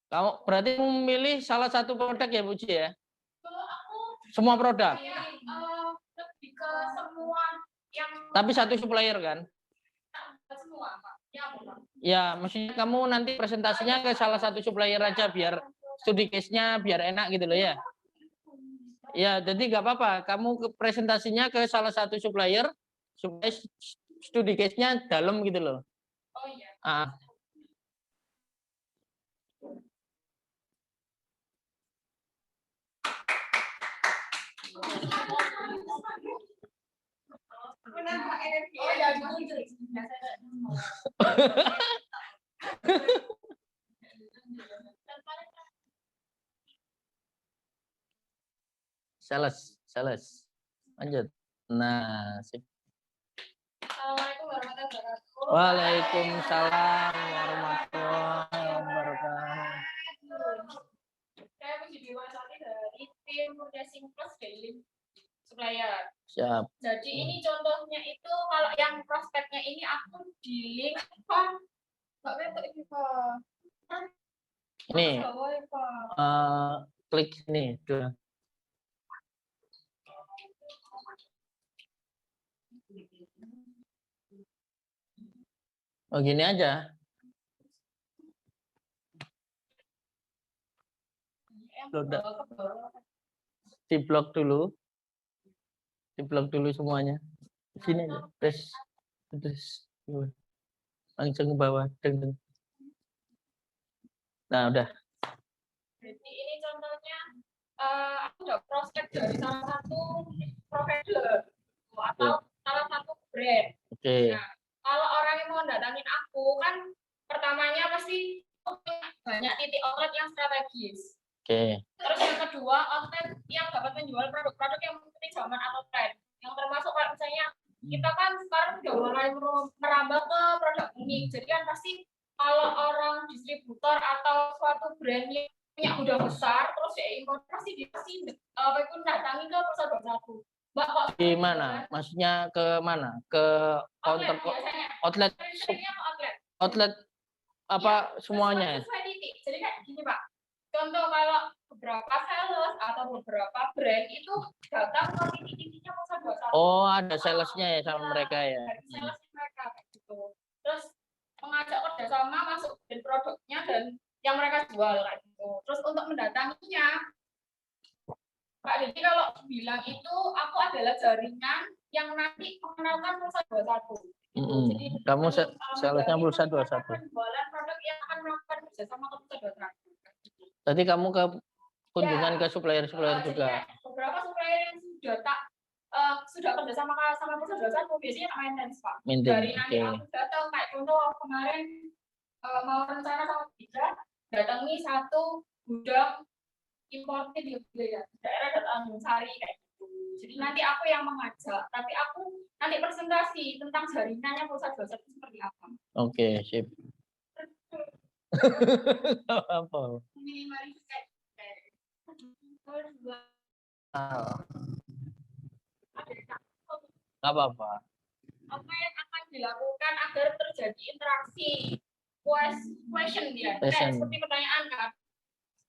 Kamu berarti memilih salah satu produk ya, Buci ya? Semua produk. Lebih ke semua yang Tapi satu supplier kan? semua, Pak. Ya, maksudnya kamu nanti presentasinya ke salah satu supplier aja biar studi case-nya biar enak gitu loh ya. Ya, jadi nggak apa-apa. Kamu ke presentasinya ke salah satu supplier supaya studi case-nya dalam gitu loh. Oh iya. Oh ya, gitu. Sales. Lanjut. Nah, sip. Assalamualaikum warahmatullahi wabarakatuh. Waalaikumsalam warahmatullahi wabarakatuh. Saya menjadi diwakili dari tim Purchasing Plus Daily Supplier. Siap. Jadi ini contohnya itu kalau yang prospeknya ini aku di link Pak. Ini klik nih, tuh. Oh gini aja. Diblok dulu. Diblok dulu semuanya. Sini aja. Terus. Langsung ke bawah. Nah, udah. Jadi ini contohnya aku udah prospek dari salah satu provider atau salah satu brand. Oke. Nah, kalau orang yang mau datangin aku kan pertamanya pasti punya banyak titik outlet yang strategis. Oke. Terus yang kedua, outlet yang dapat menjual produk-produk yang mengikuti zaman atau tren. Yang termasuk kalau misalnya kita kan sekarang udah mulai merambah ke produk unik. Jadi kan pasti kalau orang distributor atau suatu brand yang punya gudang besar, terus ya impor pasti dia pasti datangi ke pusat aku. Mbak kok Di mana? Maksudnya ke mana? Ke counter outlet. Outlet apa ya, semuanya? Jadi kayak gini Pak. Contoh kalau beberapa sales atau beberapa brand itu datang ke titik-titiknya pusat 21. Oh, ada salesnya ya sama mereka ya. Sales mereka kayak gitu. Terus mengajak kerjasama masuk dan produknya dan yang mereka jual kayak gitu. Terus untuk mendatanginya, Pak Dedi kalau bilang itu aku adalah jaringan yang nanti mengenalkan pusat 21. Jadi kamu salesnya pusat 21. Penjualan produk yang akan melakukan kerjasama ke pusat 21. Tadi kamu ke kunjungan ke supplier-supplier juga. Beberapa supplier yang sudah kerjasama sama pusat 21 biasanya maintenance Pak. Dari nanti aku datang kayak contoh kemarin mau rencana sama Bidra datangi satu gudang importnya di daerah Tanjung Sari kayak gitu. Jadi nanti aku yang mengajak, tapi aku nanti presentasi tentang jaringannya pusat 21 seperti apa. Oke, sip. Apa? Apa-apa. Apa yang akan dilakukan agar terjadi interaksi question dia, seperti pertanyaan kan,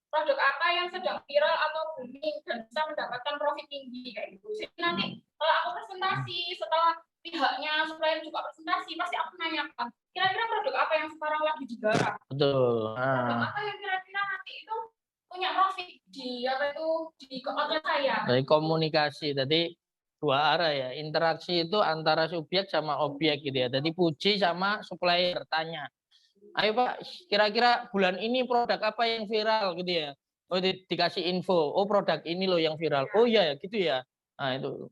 produk apa yang sedang viral atau booming dan bisa mendapatkan profit tinggi kayak gitu. Jadi nanti kalau aku presentasi setelah pihaknya supplier juga presentasi pasti aku nanyakan kira-kira produk apa yang sekarang lagi digarap. Betul. Produk apa yang kira-kira nanti itu punya profit di outlet saya. Dari komunikasi tadi dua arah ya, interaksi itu antara subjek sama objek gitu ya. Jadi puji sama supplier tanya, ayo Pak, kira-kira bulan ini produk apa yang viral gitu ya. Oh dikasih info, oh produk ini loh yang viral. Oh iya gitu ya. Nah itu.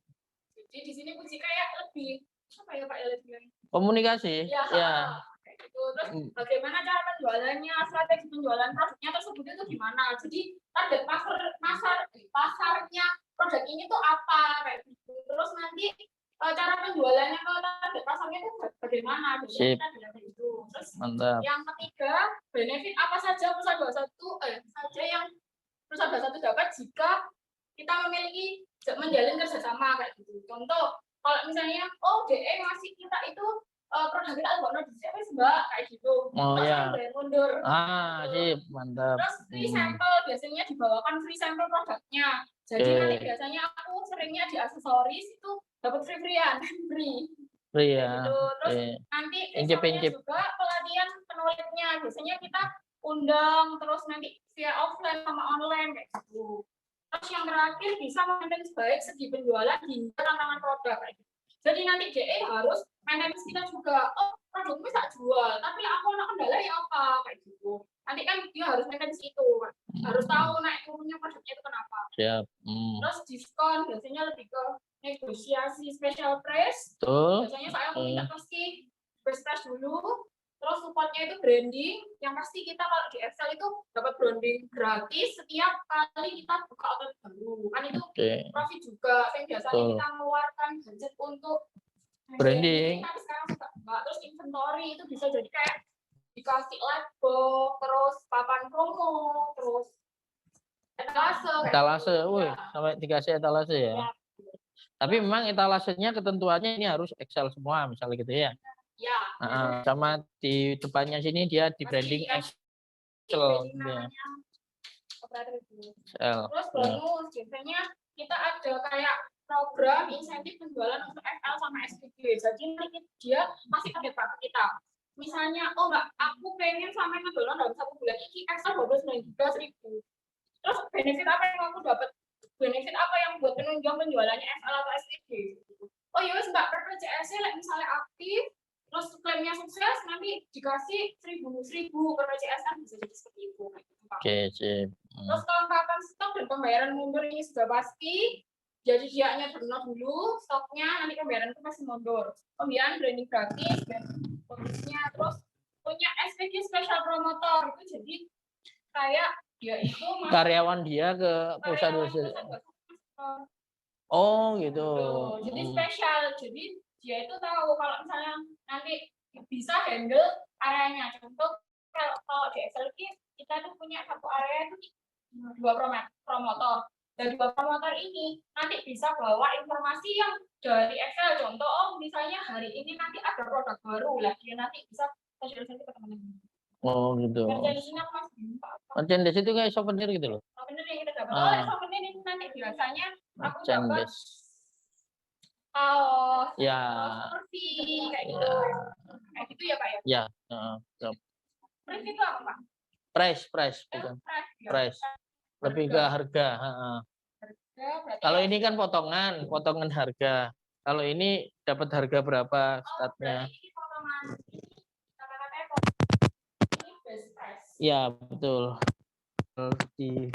Jadi di sini puji kayak lebih apa ya Pak Elis? Komunikasi. Ya. Terus bagaimana cara penjualannya, strategi penjualan produknya tersebut itu gimana? Jadi target pasarnya produk ini tuh apa kayak gitu. Terus nanti cara penjualannya ke target pasarnya itu bagaimana? Gitu. Terus mantap. Yang ketiga, benefit apa saja pusat 21 dapat jika kita memiliki menjalin kerjasama kayak gitu. Contoh, kalau misalnya DE ngasih kita itu produk kita buat notifikasi Mbak kayak gitu. Oh ya. Mundur. Sip, mantap. Terus free sampel biasanya dibawakan free sampel produknya. Jadi nanti biasanya aku seringnya di aksesoris itu dapat free-freean, free. Free ya. Gitu. Terus nanti juga pelatihan penulisnya. Biasanya kita undang terus nanti via offline sama online kayak gitu. Terus yang terakhir bisa maintenance baik segi penjualan hingga tantangan produk kayak gitu. Jadi nanti DE harus maintenance kita juga. produknya tak jual, tapi aku anak kendala ya apa kayak gitu. Nanti kan dia harus maintenance itu, harus tahu naik turunnya produknya itu kenapa. Siap. Terus diskon biasanya lebih ke negosiasi special price. Betul. Biasanya saya minta pasti best price dulu. Terus supportnya itu branding, yang pasti kita kalau di Excel itu dapat branding gratis setiap kali kita buka outlet baru. Kan itu profit juga. Yang biasanya kita mengeluarkan budget untuk branding. Tapi sekarang suka enggak. Terus inventory itu bisa jadi kayak dikasih label, terus papan promo, terus etalase, sampai dikasih etalase ya. Tapi memang etalasenya ketentuannya ini harus Excel semua, misalnya gitu ya. Ya. Sama di depannya sini dia di branding Excel. Ya. Terus bonus, biasanya kita ada kayak program insentif penjualan untuk FL sama SPG. Jadi dia masih target banget kita. Misalnya, oh mbak, aku pengen sampai penjualan dalam 1 bulan ini Excel 12.000. Terus benefit apa yang aku dapat? Benefit apa yang buat penunjang penjualannya FL atau SPG? Oh iya mbak, PPJS misalnya aktif, terus klaimnya sukses, nanti dikasih 1.000 per PPJS kan bisa jadi seperti itu. Oke, sip. Terus kelengkapan stok dan pembayaran mundur ini sudah pasti. Jadi dianya benar dulu, stoknya nanti pembayaran itu masih mundur. Pembiayaan branding gratis dan bonusnya. Terus punya SPG special promotor itu jadi kayak dia itu karyawan dia ke perusahaan. Oh gitu. Jadi spesial. Jadi dia itu tahu kalau misalnya nanti bisa handle areanya. Contoh kalau di Excel kita tuh punya satu area itu 2 promotor. Dan 2 promotor ini nanti bisa bawa informasi yang dari Excel. Contoh, oh misalnya hari ini nanti ada produk baru lah, dia nanti bisa sosialisasi ke teman-teman. Oh gitu. Merchandise itu kayak souvenir gitu loh. Souvenir yang kita dapat. Souvenir ini nanti biasanya aku dapat ya. Kursi kayak gitu. Kayak gitu ya Pak ya? Ya. Price itu apa Pak? Price bukan. Price. Lebih ke harga. Kalau ini kan potongan harga. Kalau ini dapat harga berapa statnya? Ini potongan. Kata-katanya ini best price. Ya betul. Di